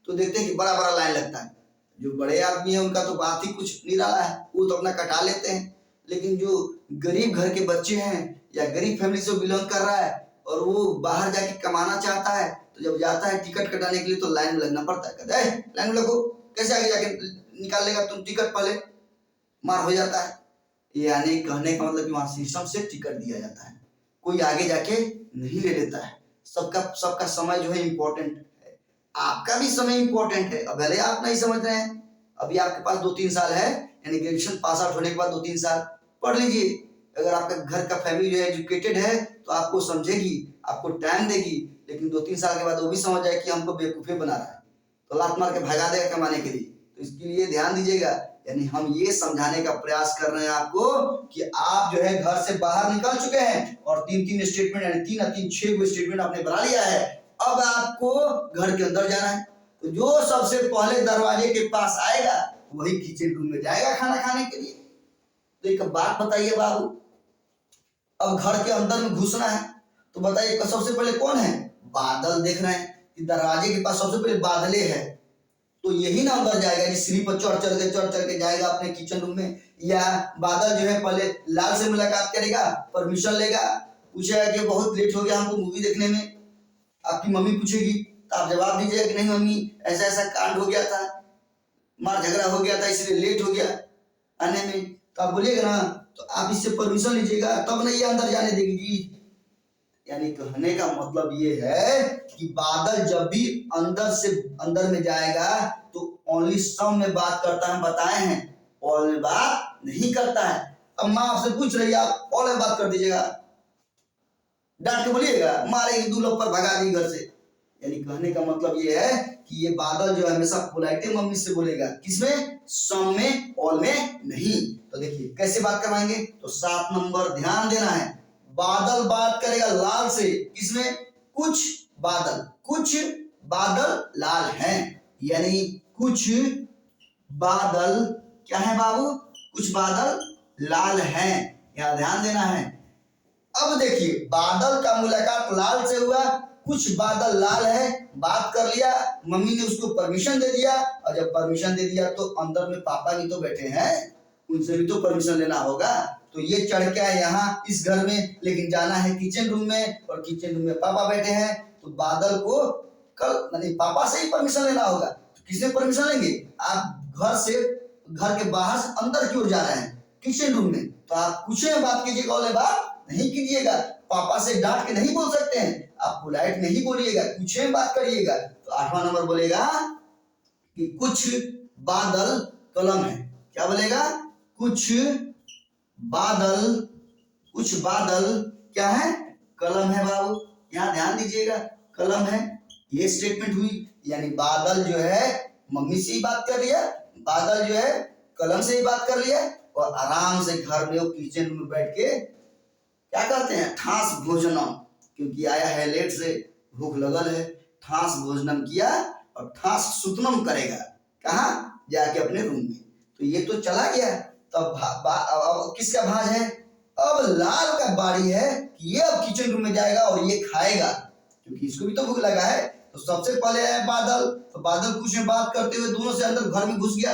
तो देखते हैं कि बड़ा बड़ा लाइन लगता है। जो बड़े आदमी है उनका तो बात ही कुछ निराला है, वो तो अपना कटा लेते हैं। लेकिन जो गरीब घर के बच्चे हैं या गरीब फैमिली से बिलोंग कर रहा है और वो बाहर जाके कमाना चाहता है, तो जब जाता है टिकट कटाने के लिए तो लाइन में लगना पड़ता है। कहते हैं लाइन में लगो, कैसे आगे जाके निकाल लेगा तुम टिकट, पहले मार हो जाता है। यानी कहने का मतलब कि वहां सिस्टम से टिकट दिया जाता है, कोई आगे जाके नहीं ले लेता है। सबका समय जो है इम्पोर्टेंट है, आपका भी समय इम्पोर्टेंट है। अब भले आप नहीं समझ रहे हैं, अभी आपके पास 2-3 साल है, यानी ग्रेजुएशन पास आउट होने के बाद 2-3 साल पढ़ लीजिए। अगर आपका घर का फैमिली जो है एजुकेटेड है तो आपको समझेगी, आपको टाइम देगी। लेकिन 2-3 साल के बाद वो भी समझ जाए कि हमको बेवकूफे बना रहा है, तो लात मार के भगा देगा कमाने के लिए। तो इसके लिए ध्यान दीजिएगा, यानी हम ये समझाने का प्रयास कर रहे हैं आपको कि आप जो है घर से बाहर निकल चुके हैं और 3-3 स्टेटमेंट, यानी 3 या 3 6 गो स्टेटमेंट आपने बना लिया है। अब आपको घर के अंदर जाना है, तो जो सबसे पहले दरवाजे के पास आएगा वही किचन रूम में जाएगा खाना खाने के लिए। तो एक बात बताइए बाबू, अब घर के अंदर में घुसना है तो बताइए सबसे पहले कौन है? बादल देख रहे हैं कि दरवाजे के पास सबसे पहले बादले है, तो यही ना अंदर जाएगा, जिस सीढ़ी पर चढ़ के जाएगा अपने किचन रूम में। या बादल जो है पहले लाल से मुलाकात करेगा, परमिशन लेगा, पूछेगा कि बहुत लेट हो गया हमको मूवी देखने में। आपकी मम्मी पूछेगी तो आप जवाब दीजिएगा कि नहीं मम्मी ऐसा ऐसा कांड हो गया था, मार झगड़ा हो गया था इसलिए लेट हो गया आने में। तो आप बोलिएगा ना, तो आप इससे परमिशन लीजिएगा तब नहीं ये अंदर जाने देगी जी। यानी कहने का मतलब ये है कि बादल जब भी अंदर में जाएगा तो ओनली सम में बात करता है, बताए हैं, ऑल में बात नहीं करता है। अब माँ आपसे पूछ रही है, आप ऑल में बात कर दीजिएगा, डांट के बोलिएगा, मारेगी 2 लोग पर भगा दी घर से। यानी कहने का मतलब ये है कि ये बादल जो है हमेशा पोलाइटे मम्मी से बोलेगा, किसमें? सम में, ऑल में नहीं। तो देखिए कैसे बात करवाएंगे, तो 7 नंबर ध्यान देना है। बादल बात करेगा लाल से, किसमें? कुछ बादल लाल हैं, यानी कुछ बादल क्या है बाबू? कुछ बादल लाल हैं, यहां ध्यान देना है। अब देखिए बादल का मुलाकात लाल से हुआ, कुछ बादल लाल है, बात कर लिया, मम्मी ने उसको परमिशन दे दिया, और जब परमिशन दे दिया तो अंदर में पापा भी तो बैठे हैं, उनसे भी तो परमिशन लेना होगा। तो ये चढ़ के आए यहाँ इस घर में, लेकिन जाना है किचन रूम में, और किचन रूम में पापा बैठे हैं, तो बादल को कल नहीं पापा से ही परमिशन लेना होगा। तो किसने परमिशन लेंगे? आप घर के बाहर से अंदर की ओर जा रहे हैं किचन रूम में, तो आप कुछ बात कीजिएगा, वाले बात नहीं कीजिएगा। पापा से डांट के नहीं बोल सकते हैं, आप पोलाइट नहीं बोलिएगा, कुछ बात करिएगा। तो 8वां नंबर बोलेगा कि कुछ बादल कलम है। क्या बोलेगा? कुछ बादल क्या है? कलम है बाबू, यहाँ ध्यान दीजिएगा, कलम है। ये स्टेटमेंट हुई, यानी बादल जो है मम्मी से ही बात कर लिया, बादल जो है कलम से ही बात कर लिया, और आराम से घर में किचन में बैठ के क्या कहते हैं, ठास भोजनम, क्योंकि आया है लेट से, भूख लगल है, ठास भोजनम किया और ठास सुतनम करेगा, कहा? जाके अपने रूम में। तो ये तो चला गया, तब किसका भाज है? अब लाल का बारी है कि ये अब किचन रूम में जाएगा और ये खाएगा, क्योंकि इसको भी तो भूख लगा है। तो सबसे पहले है बादल, तो बादल कुछ में बात करते हुए दोनों से अंदर घर में घुस गया,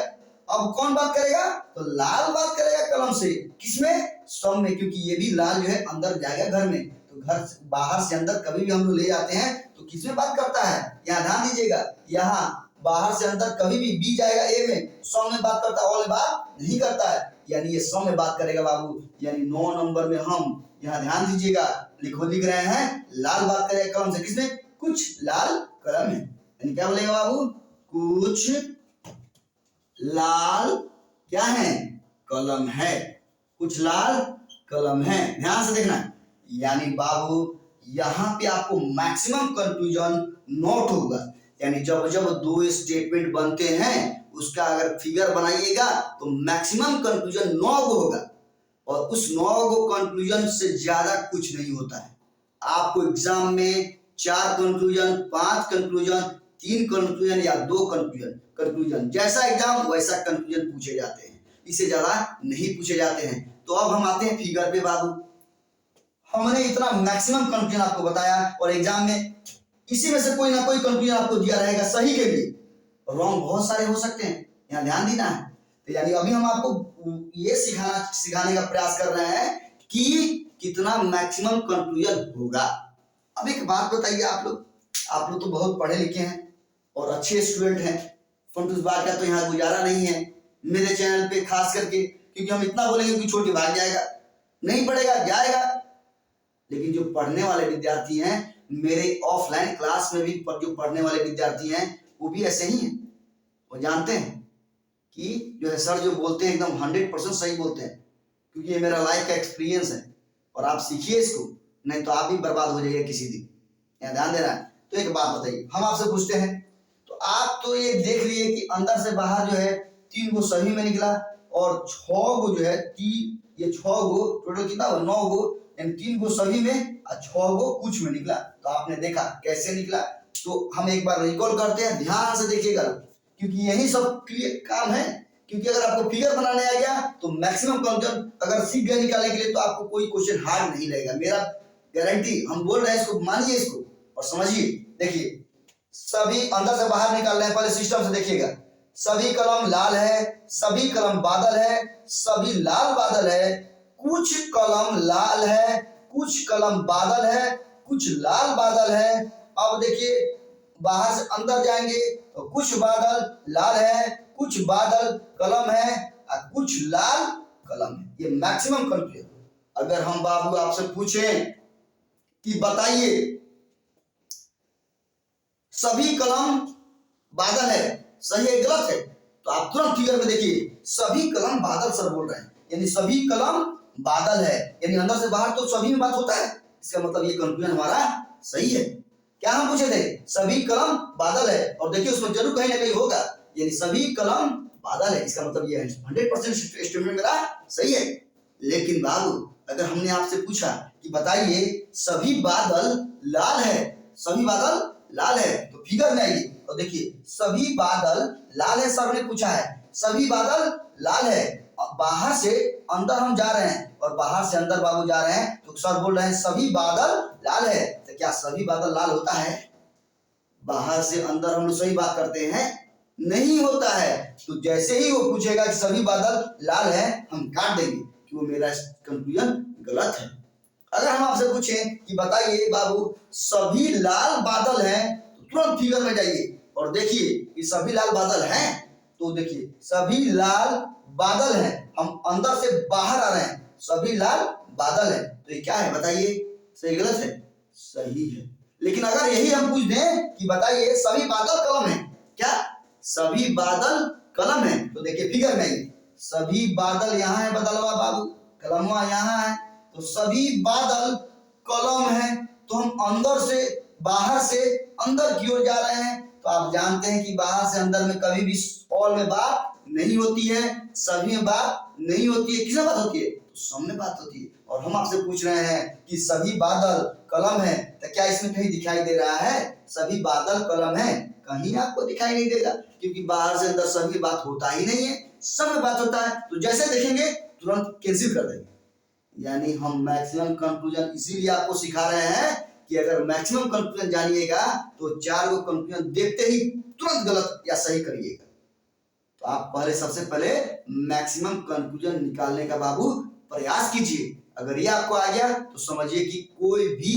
अब कौन बात करेगा? तो लाल बात करेगा कलम से। किसमें? सम में, क्योंकि ये भी लाल जो है अंदर जाएगा घर में। तो घर से बाहर से अंदर कभी भी हम लोग ले जाते हैं तो किसमें बात करता है? यहाँ ध्यान दीजिएगा, यहाँ बाहर से अंदर कभी भी बी जाएगा ए में, सम में बात करता है, ऑल में बात नहीं करता है, यानी ये सम में बात करेगा बाबू। यानी 9 नंबर में हम यहाँ ध्यान दीजिएगा लिख रहे हैं लाल बात करेगा कलम से। किसमें? कुछ लाल कलम है, यानी क्या बोलेगा बाबू? कुछ लाल क्या है? कलम है। कुछ लाल कलम है, ध्यान से देखना। यानी बाबू यहाँ पे आपको मैक्सिमम कंक्लूजन नोट होगा, यानी जब जब दो स्टेटमेंट बनते हैं उसका अगर फिगर बनाइएगा तो मैक्सिमम कंक्लूजन 9 होगा, और उस 9 कंक्लूजन से ज्यादा कुछ नहीं होता है। आपको एग्जाम में 4 कंक्लूजन, 5 कंक्लूजन, 3 कंक्लूजन या 2 कंक्लूजन, जैसा एग्जाम वैसा कंक्लूजन पूछे जाते हैं, इससे ज्यादा नहीं पूछे जाते हैं। तो अब हम आते हैं फिगर पे बाबू। हमने इतना मैक्सिमम कंक्लूजन आपको बताया, और एग्जाम में इसी में से कोई ना कोई कंक्लूजन आपको दिया रहेगा सही के लिए, रॉन्ग बहुत सारे हो सकते हैं, यहाँ ध्यान देना है। तो यानी अभी हम आपको ये सिखाने का प्रयास कर रहे हैं कि कितना मैक्सिमम कंक्लूजन होगा। अब एक बात बताइए, आप लोग तो बहुत पढ़े लिखे हैं और अच्छे स्टूडेंट हैं, फंटूस बात का तो यहाँ गुजारा नहीं है मेरे चैनल पे खास करके, क्योंकि हम इतना बोलेंगे कि छोड़ के भाग जाएगा, नहीं पढ़ेगा जाएगा। लेकिन जो पढ़ने वाले विद्यार्थी हैं, मेरे ऑफलाइन क्लास में भी जो पढ़ने वाले विद्यार्थी हैं वो भी ऐसे ही हैं। वो जानते हैं कि जो है सर जो बोलते हैं एकदम 100% सही बोलते हैं, क्योंकि ये मेरा लाइफ का एक्सपीरियंस है। और आप सीखिए इसको, नहीं तो आप भी बर्बाद हो जाइए किसी दिन, यहाँ ध्यान देना है। तो एक बात बताइए, हम आपसे पूछते हैं, तो आप तो ये देख लिए कि अंदर से बाहर जो है 3 गो सभी में निकला, और 6 गो जो है ये 6 गो टोटल कितना हुआ? 9 गो, यानी 3 गो सभी में और 6 गो कुछ में निकला। तो आपने देखा कैसे निकला। तो हम एक बार रिकॉल करते हैं, ध्यान से देखिएगा, क्योंकि यही सब काम है। क्योंकि अगर आपको फिगर बनाने आ गया तो मैक्सिमम कंक्लूजन अगर सीख गए निकालने के लिए, तो आपको कोई क्वेश्चन हार्ड नहीं लगेगा, मेरा गारंटी। हम बोल रहे हैं, इसको मानिए इसको और समझिए। देखिए, सभी अंदर से बाहर निकाल रहे हैं, पहले सिस्टम से देखिएगा। सभी कलम लाल है, सभी कलम बादल है, सभी लाल बादल है, कुछ कलम लाल है, कुछ कलम बादल है, कुछ लाल बादल है। अब देखिए, बाहर से अंदर जाएंगे तो कुछ बादल लाल है, कुछ बादल कलम है और कुछ लाल कलम है। ये मैक्सिमम कंक्लूजन। अगर हम बाबू आपसे पूछें कि बताइए सभी कलम बादल है, सही है गलत है, तो आप तुरंत फिगर में देखिए, सभी कलम बादल सर बोल रहे हैं, यानी सभी कलम बादल है, यानी अंदर से बाहर तो सभी में बात होता है। इसका मतलब ये कंक्लूजन हमारा सही है। क्या हम पूछे थे? सभी कलम बादल है, और देखिए उसमें जरूर कहीं ना कहीं होगा, यानी सभी कलम बादल है, इसका मतलब ये 100% स्टेटमेंट मेरा सही है। लेकिन बाबू अगर हमने आपसे पूछा कि बताइए सभी बादल लाल है, सभी बादल लाल है, तो फिगर में आइए और देखिए सभी बादल लाल है, सर ने पूछा है सभी बादल लाल है। बाहर से अंदर हम जा रहे हैं और बाहर से अंदर बाबू जा रहे हैं, तो सर बोल रहे हैं सभी बादल लाल है। तो क्या सभी बादल लाल होता है? बाहर से अंदर हम लोग सही बात करते हैं, नहीं होता है। तो जैसे ही वो पूछेगा कि सभी बादल लाल है, हम काट देंगे कि वो मेरा कंक्लूजन गलत है। अगर हम आपसे पूछें कि बताइए बाबू सभी लाल बादल हैं, तो तुरंत फिगर में जाइए और देखिए कि सभी लाल बादल हैं। तो देखिए सभी लाल बादल हैं, हम अंदर से बाहर आ रहे हैं, सभी लाल बादल है, तो ये क्या है बताइए? सही गलत है? सही है। लेकिन अगर यही हम पूछ दें कि बताइए सभी बादल कलम है, क्या सभी बादल कलम है? तो देखिए फिगर में सभी बादल यहाँ है, बदलवा बाबू कलमवा यहाँ है, तो सभी बादल कलम है। तो हम अंदर से बाहर से अंदर की ओर जा रहे हैं, तो आप जानते हैं कि बाहर से अंदर में कभी भी ऑल में बात नहीं होती है, सभी में बात नहीं होती है, किसमें बात होती है? तो सब में बात होती है। और हम आपसे पूछ रहे हैं कि सभी बादल कलम है, तो क्या इसमें कहीं दिखाई दे रहा है सभी बादल कलम है? कहीं आपको दिखाई नहीं देगा, क्योंकि बाहर से अंदर सभी बात होता ही नहीं है, सब में बात होता है। तो जैसे देखेंगे तुरंत कैंसिल कर देंगे। यानी हम मैक्सिमम कंक्लूजन इसीलिए आपको सिखा रहे हैं कि अगर मैक्सिमम कंक्लूजन जानिएगा तो 4 गो कंक्लूजन देखते ही तुरंत गलत या सही करिएगा। तो आप पहले सबसे पहले मैक्सिमम कंक्लूजन निकालने का बाबू प्रयास कीजिए। अगर ये आपको आ गया तो समझिए कि कोई भी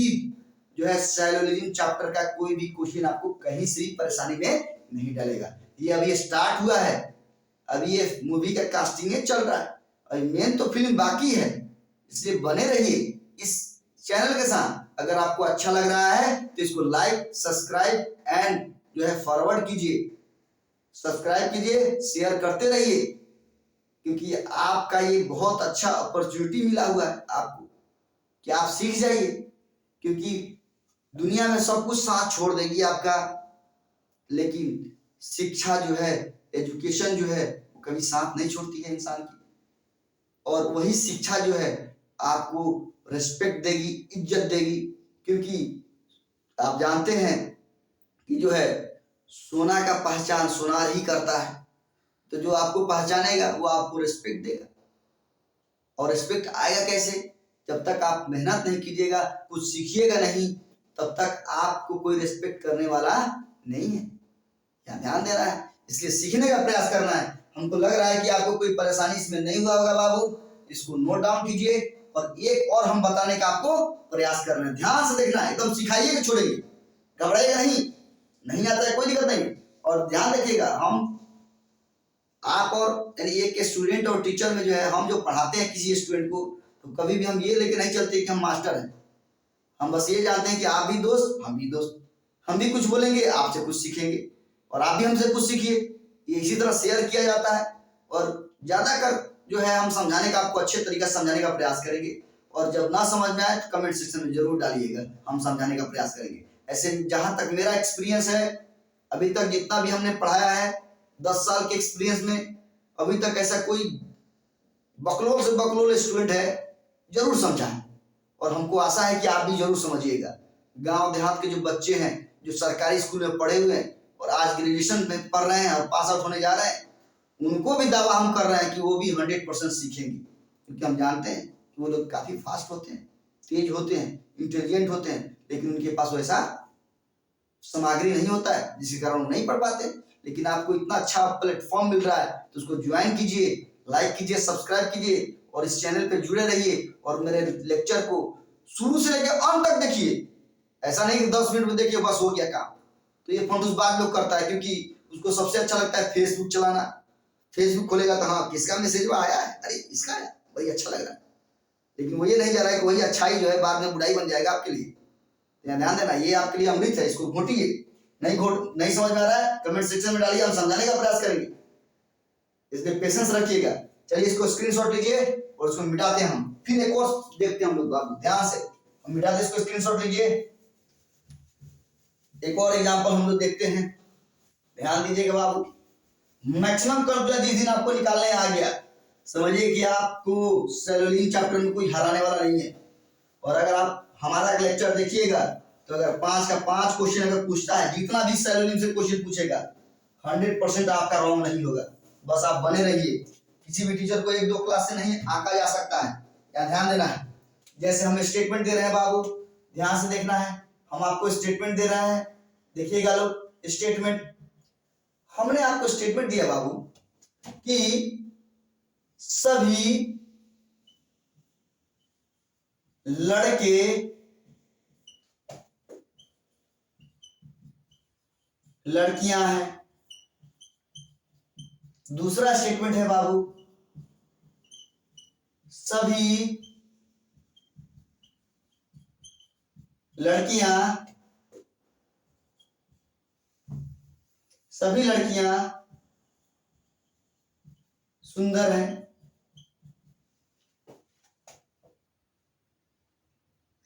जो है साइलोलिज्म चैप्टर का कोई भी क्वेश्चन आपको कहीं से भी परेशानी में नहीं डालेगा। ये अभी स्टार्ट हुआ है, अभी ये मूवी का कास्टिंग चल रहा है और मेन तो फिल्म बाकी है, इसलिए बने रहिए इस चैनल के साथ। अगर आपको अच्छा लग रहा है तो इसको लाइक, सब्सक्राइब एंड जो है फॉरवर्ड कीजिए, सब्सक्राइब कीजिए, शेयर करते रहिए, क्योंकि आपका ये बहुत अच्छा अपॉर्चुनिटी मिला हुआ है आपको कि आप सीख जाइए। क्योंकि दुनिया में सब कुछ साथ छोड़ देगी आपका, लेकिन शिक्षा जो है, एजुकेशन जो है, वो कभी साथ नहीं छोड़ती है इंसान की। और वही शिक्षा जो है आपको रिस्पेक्ट देगी, इज्जत देगी। क्योंकि आप जानते हैं कि जो है सोना का पहचान सोनार ही करता है, तो जो आपको पहचानेगा वो आपको रिस्पेक्ट देगा। और रिस्पेक्ट आएगा कैसे? जब तक आप मेहनत नहीं कीजिएगा, कुछ सीखिएगा नहीं, तब तक आपको कोई रिस्पेक्ट करने वाला नहीं है। यहाँ ध्यान देना है, इसलिए सीखने का प्रयास करना है। हमको लग रहा है कि आपको कोई परेशानी इसमें नहीं हुआ होगा बाबू, इसको नोट डाउन कीजिए और एक और हम बताने का आपको प्रयास कर रहे हैं। ध्यान से देखना है, एकदम सिखाइए कि छोड़ेंगे, घबराइएगा नहीं आता है कोई दिक्कत नहीं। और ध्यान रखिएगा, हम आप और यानी एक स्टूडेंट और टीचर में जो है, हम जो पढ़ाते हैं किसी स्टूडेंट को, तो कभी भी हम ये लेके नहीं चलते कि हम मास्टर हैं। हम बस ये जानते हैं कि आप भी दोस्त, हम भी दोस्त, हम भी कुछ बोलेंगे, आपसे कुछ सीखेंगे और आप भी हमसे कुछ सीखिए। ये इसी तरह शेयर किया जाता है और ज्यादा कर जो है हम समझाने का, आपको अच्छे तरीके से समझाने का प्रयास करेंगे। और जब ना समझ में आए तो कमेंट सेक्शन में जरूर डालिएगा, हम समझाने का प्रयास करेंगे। ऐसे जहां तक मेरा एक्सपीरियंस है, अभी तक जितना भी हमने पढ़ाया है 10 साल के एक्सपीरियंस में, अभी तक ऐसा कोई बकलोल से बकलोल स्टूडेंट है जरूर समझा है। और हमको आशा है कि आप भी जरूर समझिएगा। गांव देहात के जो बच्चे हैं, जो सरकारी स्कूल में पढ़े हुए हैं और आज ग्रेजुएशन में पढ़ रहे हैं और पास आउट होने जा रहे हैं, उनको भी दावा हम कर रहे हैं कि वो भी 100% सीखेंगे। क्योंकि हम जानते हैं कि वो लोग काफी फास्ट होते हैं, तेज होते हैं, इंटेलिजेंट होते हैं, लेकिन उनके पास वैसा सामग्री नहीं होता है, जिसके कारण वो नहीं पढ़ पाते। लेकिन आपको इतना अच्छा प्लेटफॉर्म मिल रहा है तो उसको ज्वाइन कीजिए, लाइक कीजिए, सब्सक्राइब कीजिए और इस चैनल पे जुड़े रहिए। और मेरे लेक्चर को शुरू से लेकर अंत तक देखिए। ऐसा नहीं कि 10 मिनट में देखिए बस हो गया काम। तो ये फंटूसबाज लोग करता है, क्योंकि उसको सबसे अच्छा लगता है फेसबुक चलाना। फेसबुक खोलेगा तो हाँ किसका मैसेज आया है, अरे इसका है, वही अच्छा लग रहा है। लेकिन वो ये नहीं जा रहा है कि वही अच्छाई जो है बाद में बुराई बन जाएगा आपके लिए। ध्यान देना, ये आपके लिए अमृत है, इसको घोटिए। नहीं समझ में आ रहा है कमेंट सेक्शन में डालिए, हम समझाने का प्रयास करेंगे। इसमें पेशेंस रखिएगा। चलिए इसको स्क्रीनशॉट लीजिए और इसको मिटाते हैं हम। फिर एक और देखते हैं हम लोग बाबू, ध्यान से हम मिटाते, इसको स्क्रीनशॉट लीजिए। एक और एग्जांपल हम लोग देखते हैं, ध्यान दीजिएगा बाबू। मैक्सिमम कंक्लूजन जिस दिन आपको निकालने आ गया, समझिए कि आपको सेलुलोज चैप्टर में कोई हराने वाला नहीं है। और अगर आप हमारा लेक्चर देखिएगा तो अगर 5 का 5 क्वेश्चन अगर पूछता है, जितना भी सेलुलोज से क्वेश्चन पूछेगा 100% आपका रॉन्ग नहीं होगा। बस आप बने रहिए। किसी भी टीचर को 1-2 क्लास से नहीं आंका जा सकता है, या ध्यान देना है। जैसे हम स्टेटमेंट दे रहे हैं बाबू, ध्यान से देखना है। हम आपको स्टेटमेंट दे रहे हैं, देखिएगा लोग स्टेटमेंट। हमने आपको स्टेटमेंट दिया बाबू कि सभी लड़के लड़कियां हैं। दूसरा स्टेटमेंट है बाबू, सभी लड़कियां सुंदर हैं।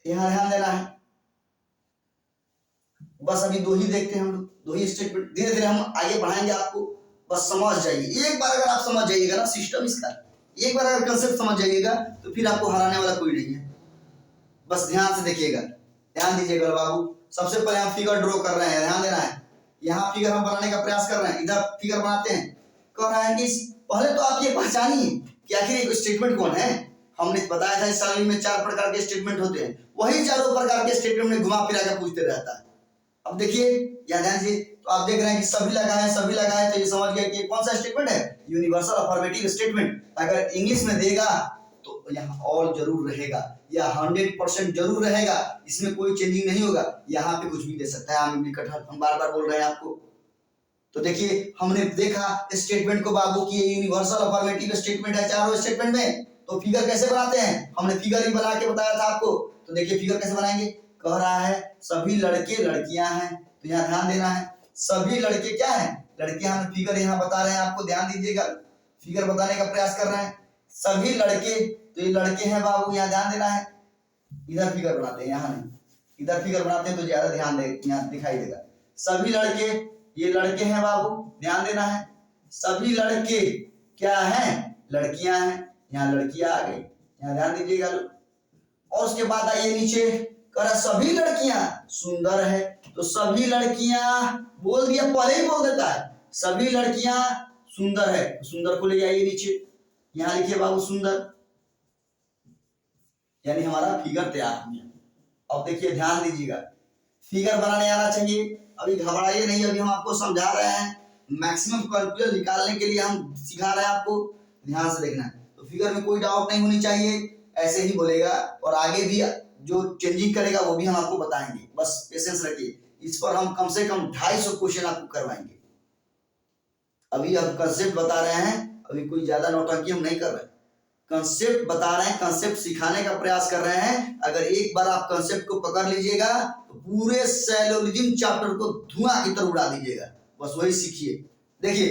यहां ध्यान देना है। बस अभी 2 ही देखते हैं हम लोग, 2 ही स्टेटमेंट। धीरे धीरे हम आगे बढ़ाएंगे, आपको बस समझ जाइए। एक बार अगर आप समझ जाइएगा ना सिस्टम इसका, एक बार अगर कंसेप्ट समझ जाइएगा तो फिर आपको हराने वाला कोई नहीं है। बस ध्यान से देखिएगा, ध्यान दीजिएगा बाबू। सबसे पहले हम फिगर ड्रॉ कर रहे हैं, ध्यान देना है। यहाँ फिगर हम बनाने का प्रयास कर रहे हैं, इधर फिगर बनाते हैं। कह रहा है कि पहले तो आप ये पहचानिए कि आखिर एक स्टेटमेंट कौन है। हमने बताया था इस साल में 4 प्रकार के स्टेटमेंट होते हैं, वही चारों प्रकार के स्टेटमेंट में घुमा फिरा कर पूछते रहता है। अब देखिए या ध्यान से, तो आप देख रहे हैं कि सभी लगा है, तो ये समझ गए कि कौन सा स्टेटमेंट है, यूनिवर्सल अफर्मेटिव स्टेटमेंट। अगर इंग्लिश में देगा तो यहाँ ऑल जरूर रहेगा या 100% जरूर रहेगा, इसमें कोई चेंजिंग नहीं होगा। यहाँ पे कुछ भी दे सकता है, आम इमली कटहल, हम बार बार बोल रहे हैं आपको। तो देखिए हमने देखा स्टेटमेंट को बाबू की यूनिवर्सल अफर्मेटिव स्टेटमेंट है चारों स्टेटमेंट में। तो फिगर कैसे बनाते हैं, हमने फिगर ही बना के बताया था आपको। तो देखिए फिगर कैसे बनाएंगे, कह रहा है सभी लड़के लड़कियां हैं, तो यहाँ ध्यान देना है सभी लड़के क्या है, लड़के। हम फिगर यहाँ बता रहे हैं आपको, ध्यान दीजिएगा, फिगर बताने का प्रयास कर रहे हैं। सभी लड़के, तो ये लड़के हैं बाबू, यहाँ ध्यान देना है। इधर फिगर बनाते हैं, यहाँ नहीं, इधर फिगर बनाते हैं तो ज्यादा ध्यान दे, यहाँ दिखाई देगा। सभी लड़के, ये लड़के हैं बाबू, ध्यान देना है। सभी लड़के क्या हैं, लड़कियां हैं, यहाँ लड़कियां आ गई, यहाँ ध्यान दीजिएगा। और उसके बाद आइए नीचे, कह सभी लड़कियां सुंदर है, तो सभी लड़कियां बोल दिया, पहले ही बोल देता है सभी लड़कियां सुंदर है, सुंदर को ले जाइए नीचे, यहाँ लिखिए बाबू सुंदर, यानी हमारा फिगर तैयार हो गया। अब देखिए ध्यान दीजिएगा, फिगर बनाने आना चाहिए, अभी घबराइए नहीं, अभी हम आपको समझा रहे हैं, मैक्सिमम कंक्लूजन निकालने के लिए हम सिखा रहे हैं आपको, ध्यान से देखना है। तो फिगर में कोई डाउट नहीं होनी चाहिए, ऐसे ही बोलेगा, और आगे भी जो चेंजिंग करेगा वो भी हम आपको बताएंगे, बस पेशेंस रखिए। इस पर हम कम से कम 250 क्वेश्चन आपको करवाएंगे। अभी हम कंसेप्ट बता रहे हैं, अभी कोई ज्यादा नौटंकी हम नहीं कर रहे, कंसेप्ट बता रहे हैं, कंसेप्ट सिखाने का प्रयास कर रहे हैं। अगर एक बार आप कंसेप्ट को पकड़ लीजिएगा तो पूरे सैलोलिज्म चैप्टर को धुआं की तरह उड़ा दीजिएगा, बस वही सीखिए। देखिए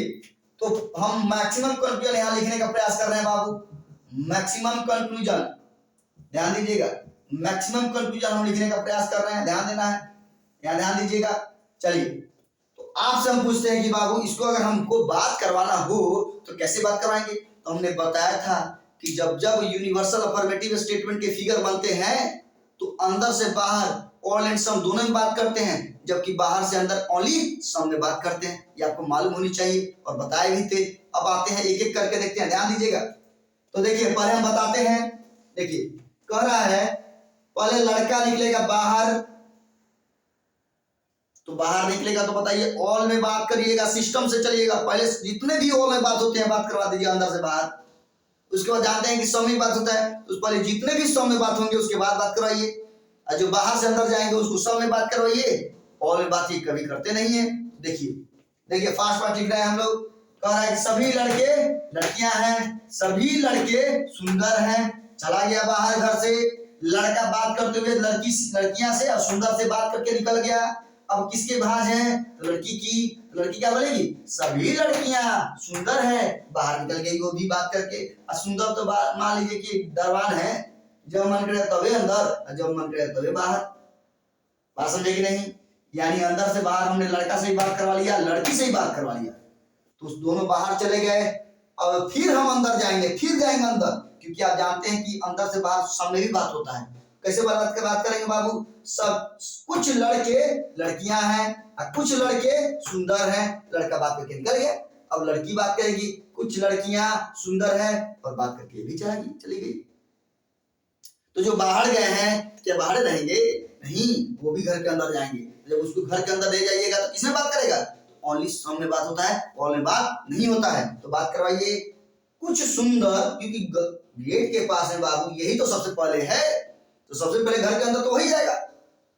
तो हम मैक्सिमम कंक्लूजन यहाँ लिखने का प्रयास कर रहे हैं बाबू, मैक्सिमम कंक्लूजन, ध्यान दीजिएगा, मैक्सिमम कंक्लूजन हम लिखने का प्रयास कर रहे हैं, ध्यान देना है, यहाँ ध्यान दीजिएगा। चलिए तो आपसे हम पूछते हैं कि बाबू इसको अगर हमको बात करवाना हो तो कैसे बात करवाएंगे। तो हमने बताया था कि जब जब यूनिवर्सल अफर्मेटिव स्टेटमेंट के फिगर बनते हैं तो अंदर से बाहर ऑल एंड सम दोनों में बात करते हैं, जबकि बाहर से अंदर ओनली सम में बात करते हैं। ये आपको मालूम होनी चाहिए और बताए भी थे। अब आते हैं एक एक करके देखते हैं, ध्यान दीजिएगा। तो देखिए पहले हम बताते हैं, देखिए कह रहा है पहले लड़का निकलेगा बाहर, तो बाहर निकलेगा तो बताइए ऑल में बात करिएगा, सिस्टम से चलिएगा, पहले जितने भी ऑल में बात होते हैं बात करवा दीजिए अंदर से बाहर। उसके बाद जानते हैं कि सम में बात होता है, तो पहले जितने भी सम में बात होंगे उसके बाद बात करवाइए, और जो बाहर से अंदर जाएंगे उसको सम में बात करवाइए, ऑल में बात ही कभी करते नहीं है। देखिए देखिए फास्ट फास्ट लिख रहे हैं हम लोग, कह रहा है कि सभी लड़के लड़कियां हैं, सभी लड़के सुंदर हैं, चला गया बाहर घर से, लड़का बात करते हुए लड़कियां से और सुंदर से बात करके निकल गया। अब किसके भाज हैं, तो लड़की की, लड़की क्या बोलेगी, सभी लड़कियां सुंदर है, बाहर निकल गई वो भी बात करके। और सुंदर तो मान लीजिए कि दरवान है, जब मन करे तबे अंदर और जब मन करे तबे बाहर, बात समझे कि नहीं। यानी अंदर से बाहर हमने लड़का से ही बात करवा लिया, लड़की से ही बात करवा लिया, तो दोनों बाहर चले गए। और फिर हम अंदर जाएंगे, फिर जाएंगे अंदर, क्योंकि आप जानते हैं कि अंदर से बाहर सामने भी बात होता है। कैसे बात करेंगे बाबू, सब कुछ लड़के लड़कियां हैं और कुछ लड़के सुंदर हैं, लड़का बात करके निकल गया। अब लड़की बात करेगी, कुछ लड़कियां सुंदर हैं, और बात करके भी चली गई। तो जो बाहर गए हैं क्या बाहर रहेंगे, नहीं, वो भी घर के अंदर जाएंगे। जब उसको घर के अंदर ले जाइएगा तो किसमें बात करेगा, ओनली सम में बात होता है, ऑल में बात नहीं होता है। तो बात करवाइए कुछ सुंदर, क्योंकि गेट के पास है बाबू, यही तो सबसे पहले है, तो सबसे पहले घर के अंदर तो वही जाएगा,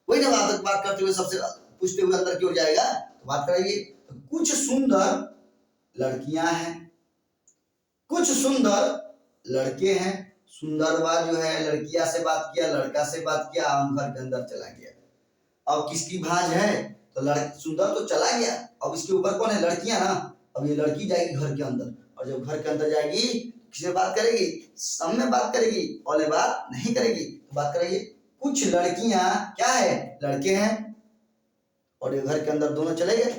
वही ना बात करते हुए सबसे पूछते हुए अंदर की ओर जाएगा। तो बात कराइए तो कुछ सुंदर लड़कियां हैं, कुछ सुंदर लड़के हैं। सुंदरवा जो है लड़कियां से बात किया, लड़का से बात किया, हम घर के अंदर चला गया। अब किसकी भाज है, तो सुंदर तो चला गया, अब इसके ऊपर कौन है, लड़कियां ना। अब ये लड़की जाएगी घर के अंदर, और जब घर के अंदर जाएगी किससे बात करेगी, सब में बात करेगी, ऑल में बात नहीं करेगी। तो बात करेगी कुछ लड़कियां क्या है, लड़के हैं, और ये घर के अंदर दोनों चले गए,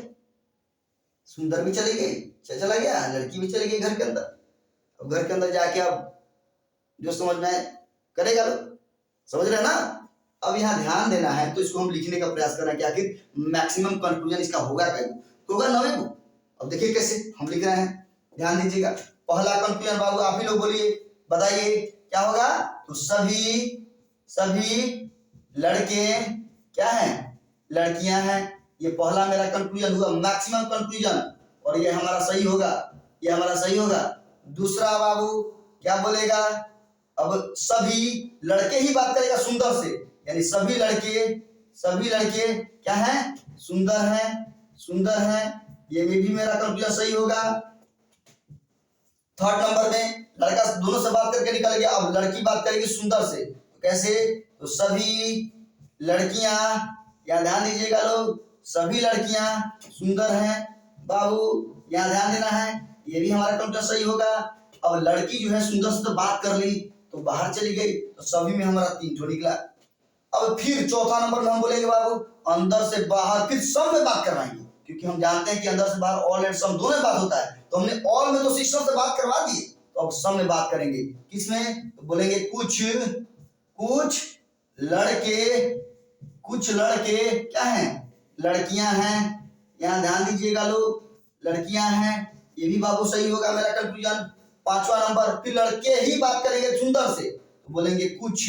सुंदर भी चली गई, चला गया, लड़की भी चली गई घर के अंदर। अब घर के अंदर जाके अब जो समझ में करेगा, समझ रहे ना। अब यहाँ ध्यान देना है, तो इसको हम लिखने का प्रयास कर रहे हैं कि आखिर मैक्सिमम कंक्लूजन इसका होगा क्या, तो होगा 9 को। अब देखिए कैसे हम लिख रहे हैं, ध्यान दीजिएगा। पहला कंक्लूजन बाबू आप ही लोग बोलिए, बताइए क्या होगा, तो सभी लड़के क्या हैं, लड़कियां हैं, ये पहला मेरा कंक्लूजन हुआ मैक्सिमम कंक्लूजन, और ये हमारा सही होगा, ये हमारा सही होगा। दूसरा बाबू क्या बोलेगा, अब सभी लड़के ही बात करेगा सुंदर से, यानी सभी लड़के क्या हैं, सुंदर हैं, ये भी मेरा कंक्लूजन सही होगा। थर्ड नंबर में लड़का दोनों से बात करके निकल गया, अब लड़की बात करेगी सुंदर से, तो कैसे, तो सभी लड़कियां, यहाँ ध्यान दीजिएगा लोग, सभी लड़कियां सुंदर हैं बाबू, यहाँ ध्यान देना है, ये भी हमारा कंक्लूजन सही होगा। अब लड़की जो है सुंदर से तो बात कर ली तो बाहर चली गई, तो सभी में हमारा 3 ठो निकला। अब फिर चौथा नंबर में हम बोलेंगे बाबू अंदर से बाहर, फिर सब में बात करवाएंगे, क्योंकि हम जानते हैं कि अंदर से बाहर ऑल एंड सम दोनों में बात होता है, तो हमने ऑल में तो सिस्टम से बात करवा दी, तो अब सम में बात करेंगे। किसमें, तो बोलेंगे कुछ लड़के क्या हैं, लड़कियां हैं, यहाँ ध्यान दीजिएगा लोग, लड़कियां हैं, ये भी बाबू सही होगा मेरा कंक्लूजन। पांचवा नंबर, फिर लड़के ही बात करेंगे सुंदर से, तो बोलेंगे कुछ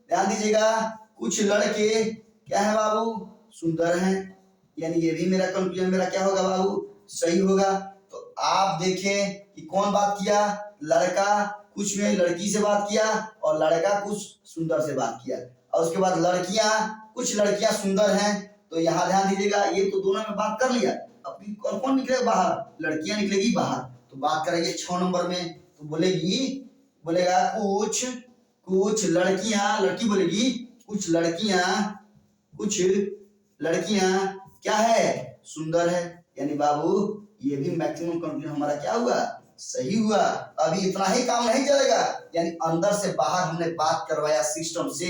ध्यान दीजिएगा, कुछ लड़के क्या है बाबू, सुंदर हैं, यानी ये भी मेरा कंक्लूजन मेरा क्या होगा बाबू, सही होगा। तो आप देखें कि कौन बात किया, लड़का कुछ में लड़की से बात किया और लड़का कुछ सुंदर से बात किया, और उसके बाद कुछ लड़कियां सुंदर हैं, तो यहाँ ध्यान दीजिएगा, ये तो दोनों में बात कर लिया, अब कौन निकलेगा बाहर, लड़कियां निकलेगी बाहर, तो बात करेंगे 6 नंबर में, तो बोलेगा कुछ लड़कियां, लड़की बोलेगी कुछ लड़कियां क्या है, सुंदर है, यानी बाबू ये भी मैक्सिमम कंक्लूजन हमारा क्या हुआ, सही हुआ। अभी इतना ही काम नहीं चलेगा, यानी अंदर से बाहर हमने बात करवाया सिस्टम से,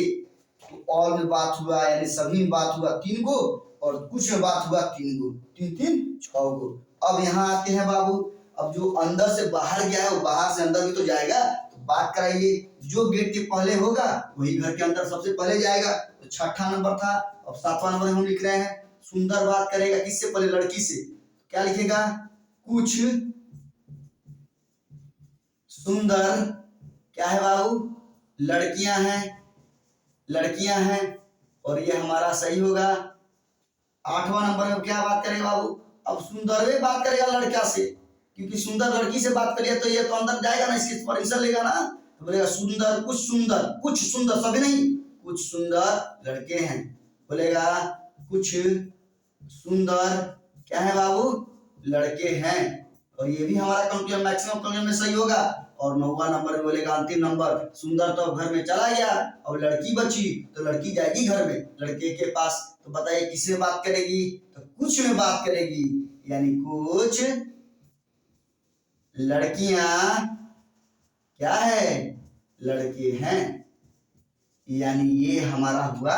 तो ऑल में बात हुआ, यानी सभी में बात हुआ 3 गो, और कुछ में बात हुआ 3 गो, 3 6 गो। अब यहाँ आते हैं बाबू, अब जो अंदर से बाहर गया है वो बाहर से अंदर भी तो जाएगा, तो बात कराइए, जो गेट के पहले होगा वही घर के अंदर सबसे पहले जाएगा, तो 6ठा नंबर था। अब 7वां नंबर हम लिख रहे हैं, सुंदर बात करेगा किससे पहले, लड़की से, क्या लिखेगा, कुछ सुंदर क्या है बाबू, लड़कियां हैं, और ये हमारा सही होगा। 8वां नंबर में क्या बात करेगा बाबू, अब सुंदर में बात करेगा लड़का से, क्योंकि सुंदर लड़की से बात करिए तो ये तो अंदर जाएगा ना, इसकी परमिशन लेगा ना, तो बोलेगा कुछ सुंदर सभी नहीं, कुछ सुंदर लड़के हैं, बोलेगा कुछ सुंदर क्या है बाबू, लड़के हैं, और ये भी हमारा कंक्लूजन मैक्सिमम कंक्लूजन में सही होगा। और 9वां नंबर में बोलेगा अंतिम नंबर, सुंदर तो घर में चला गया, अब लड़की बची, तो लड़की जाएगी घर में लड़के के पास, तो बताइए किससे बात करेगी, तो कुछ में बात करेगी, यानी कुछ लड़कियां क्या है, लड़के हैं, यानी ये हमारा हुआ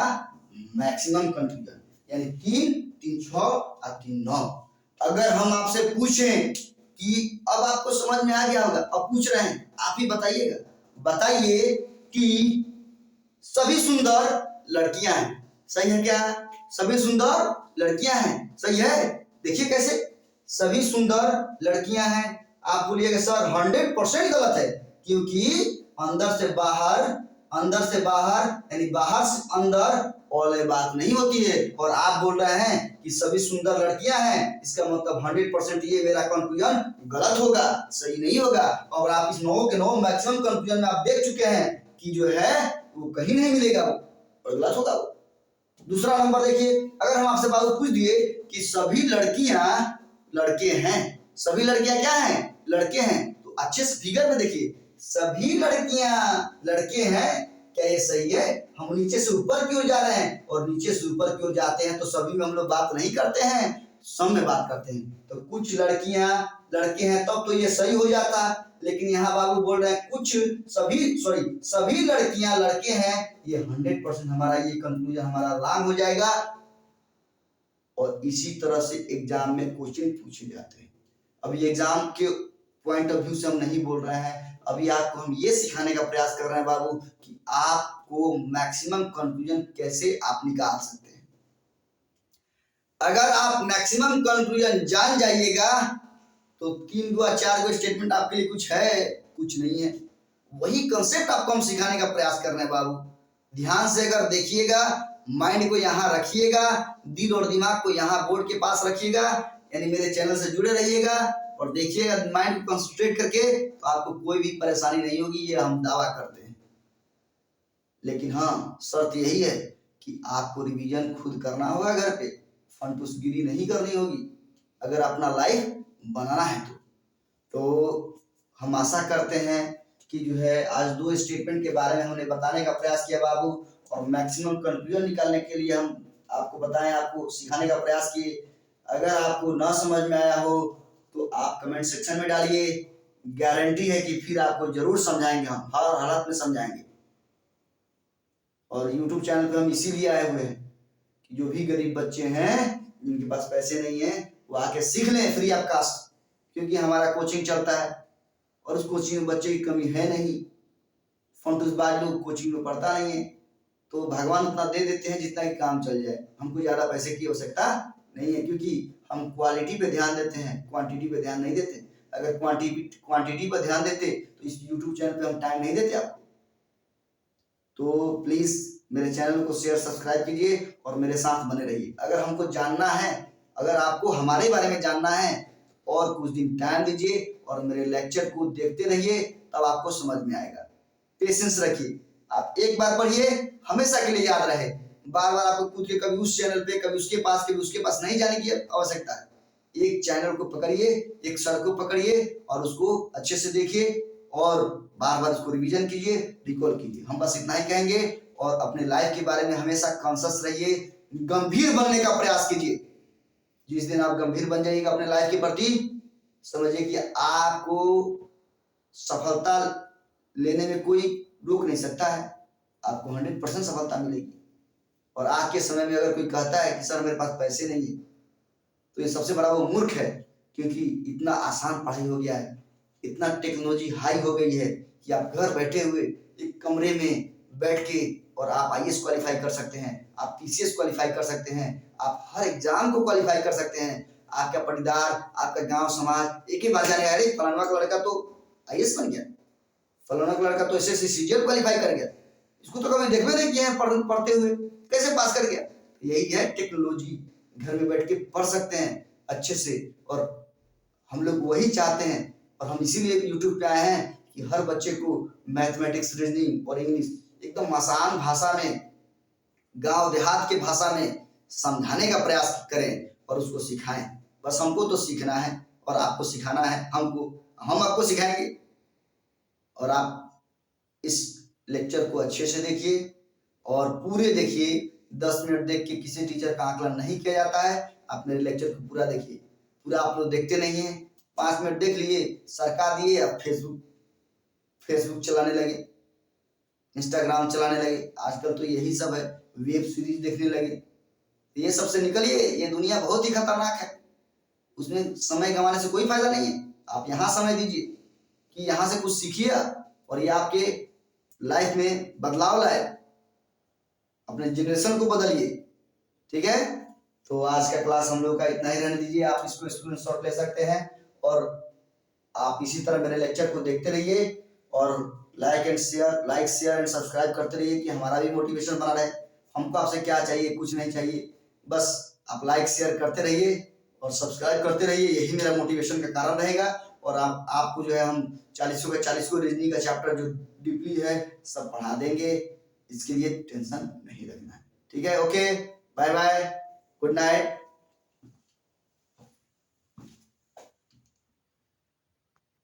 मैक्सिमम कंक्लूजन, यानी 3 6 और 3 9। अगर हम आपसे पूछें कि अब आपको समझ में आ गया होगा, अब पूछ रहे हैं आप ही बताइएगा, बताइए कि सभी सुंदर लड़कियां हैं, सही है क्या, सभी सुंदर लड़कियां हैं, सही है। देखिए कैसे, सभी सुंदर लड़कियां हैं, आप बोलिएगा सर 100% गलत है, क्योंकि अंदर से बाहर यानी बाहर से अंदर वाले बात नहीं होती है, और आप बोल रहे हैं कि सभी सुंदर लड़कियां हैं, इसका मतलब 100% ये मेरा कंक्लूजन गलत होगा, सही नहीं होगा। और आप इस 9 के 9 मैक्सिमम कंक्लूजन में आप देख चुके हैं कि जो है वो कहीं नहीं मिलेगा, और गलत होगा वो। दूसरा नंबर देखिए, अगर हम आपसे बात पूछ दिए कि सभी लड़कियां लड़के हैं, सभी लड़कियां क्या हैं, लड़के हैं, तो अच्छे से फिगर में देखिए, सभी लड़कियां लड़के हैं, क्या ये सही है, हम नीचे से ऊपर की ओर जा रहे हैं, और नीचे से ऊपर की ओर जाते हैं तो सभी में हम लोग बात नहीं करते हैं, सम में बात करते हैं, तो कुछ लड़कियां लड़के हैं तब तो ये सही हो जाता, लेकिन यहाँ बाबू बोल रहे हैं सभी लड़कियां लड़के हैं, ये 100% हमारा ये कंक्लूजन हमारा रॉन्ग हो जाएगा, और इसी तरह से एग्जाम में क्वेश्चन पूछे जाते हैं। अभी एग्जाम के पॉइंट ऑफ व्यू से हम नहीं बोल रहे हैं, अभी आपको हम ये सिखाने का प्रयास कर रहे हैं बाबू कि आपको मैक्सिमम कंक्लूजन कैसे आप निकाल सकते हैं। अगर आप मैक्सिमम कंक्लूजन जान जाइएगा तो 3 गो 4 गो स्टेटमेंट आपके लिए कुछ है, कुछ नहीं है, वही कंसेप्ट आपको हम सिखाने का प्रयास कर रहे हैं बाबू। ध्यान से अगर देखिएगा माइंड को यहाँ रखिएगा, दिल और दिमाग को यहाँ बोर्ड के पास रखिएगा, यानी मेरे चैनल से जुड़े रहिएगा और देखिएगा माइंड को कंसंट्रेट करके, तो आपको कोई भी परेशानी नहीं होगी, ये हम दावा करते हैं। लेकिन हाँ, शर्त यही है कि आपको रिवीजन खुद करना होगा, घर पे फंटूसगिरी नहीं करनी होगी अगर अपना लाइफ बनाना है तो हम आशा करते हैं कि जो है आज 2 स्टेटमेंट के बारे में हमने बताने का प्रयास किया बाबू, और मैक्सिमम कंक्लूजन निकालने के लिए हम आपको बताएं, आपको सिखाने का प्रयास किए। अगर आपको ना समझ में आया हो तो आप कमेंट सेक्शन में डालिए, गारंटी है कि फिर आपको जरूर समझाएंगे, हम हर हालत में समझाएंगे। और यूट्यूब चैनल पे हम इसीलिए आए हुए हैं कि जो भी गरीब बच्चे हैं जिनके पास पैसे नहीं है वो आके सीख लें फ्री ऑफ कास्ट, क्योंकि हमारा कोचिंग चलता है और उस कोचिंग में बच्चे की कमी है नहीं। फंटूसबाज लोग कोचिंग में पढ़ता नहीं है, तो भगवान उतना दे देते हैं जितना कि काम चल जाए। हमको ज़्यादा पैसे की आवश्यकता नहीं है, क्योंकि हम क्वालिटी पे ध्यान देते हैं, क्वांटिटी पे ध्यान नहीं देते। अगर क्वांटिटी पर ध्यान देते तो इस यूट्यूब चैनल पे हम टाइम नहीं देते आपको। तो प्लीज़ मेरे चैनल को शेयर सब्सक्राइब कीजिए और मेरे साथ बने रहिए। अगर हमको जानना है, अगर आपको हमारे बारे में जानना है, और कुछ दिन टाइम दीजिए और मेरे लेक्चर को देखते रहिए, तब आपको समझ में आएगा। पेशेंस रखिए, आप एक बार पढ़िए, हमेशा के लिए याद रहे। बार बार आपको कूद के कभी उस चैनल पे, कभी उसके पास नहीं जाने की आवश्यकता है। एक चैनल को पकड़िए, एक सर को पकड़िए और उसको अच्छे से देखिए और बार बार उसको रिवीजन कीजिए, रिकॉल कीजिए। हम बस इतना ही कहेंगे, और अपने लाइफ के बारे में हमेशा कॉन्शियस रहिए, गंभीर बनने का प्रयास कीजिए। जिस दिन आप गंभीर बन जाइएगा अपने लाइफ के प्रति, समझिए कि आपको सफलता लेने में कोई रोक नहीं सकता है, आपको 100% सफलता मिलेगी। और आज के समय में अगर कोई कहता है कि सर मेरे पास पैसे नहीं है, तो ये सबसे बड़ा वो मूर्ख है, क्योंकि इतना आसान पढ़ाई हो गया है, इतना टेक्नोलॉजी हाई हो गई है कि आप घर बैठे हुए एक कमरे में बैठ के और आप आईएएस क्वालिफाई कर सकते हैं, आप पीसीएस क्वालिफाई कर सकते हैं, आप हर एग्जाम को क्वालिफाई कर सकते हैं। आपका परिवार, आपका गांव समाज एक ही बात जाने, अरे फलाना का लड़का तो आईएएस बन गया, फलाना का लड़का तो एसएससी सीजीएल क्वालिफाई कर गया, इसको तो कभी देखते नहीं किया है पढ़ते हुए, कैसे पास कर गया। यही है टेक्नोलॉजी, घर में बैठ के पढ़ सकते हैं अच्छे से, और हम लोग वही चाहते हैं। और हम इसीलिए यूट्यूब पे आए हैं कि हर बच्चे को मैथमेटिक्स, रीजनिंग और इंग्लिश एकदम आसान भाषा में, गांव देहात की भाषा में समझाने का प्रयास करें और उसको सिखाएं। बस हमको तो सीखना है और आपको सिखाना है, हम आपको सिखाएंगे। और आप इस लेक्चर को अच्छे से देखिए और पूरे देखिए, 10 मिनट देख के किसी टीचर का आकलन नहीं किया जाता है। आप मेरे लेक्चर को पूरा देखिए, पूरा आप लोग देखते नहीं है, 5 मिनट देख लिए, सरका दिए, अब फेसबुक चलाने लगे, इंस्टाग्राम चलाने लगे, आजकल तो यही सब है, वेब सीरीज देखने लगे। ये सबसे निकलिए, ये दुनिया बहुत ही खतरनाक है, उसमें समय गंवाने से कोई फायदा नहीं है। आप यहाँ समय दीजिए कि यहाँ से कुछ सीखिए और ये आपके लाइफ में बदलाव लाए, अपने जनरेशन को बदलिए। ठीक है, तो आज का क्लास हम लोग का इतना ही रहने दीजिए। आप इसको स्क्रीनशॉट ले सकते हैं और आप इसी तरह मेरे लेक्चर को देखते रहिए और लाइक शेयर एंड सब्सक्राइब करते रहिए कि हमारा भी मोटिवेशन बना रहे। हमको आपसे क्या चाहिए, कुछ नहीं चाहिए, बस आप लाइक शेयर करते रहिए और सब्सक्राइब करते रहिए, यही मेरा मोटिवेशन का कारण रहेगा। और आपको जो है हम 40 को रीजनिंग का चैप्टर जो डीपली है सब पढ़ा देंगे, इसके लिए टेंशन नहीं रखना है। ठीक है, okay, bye bye, good night.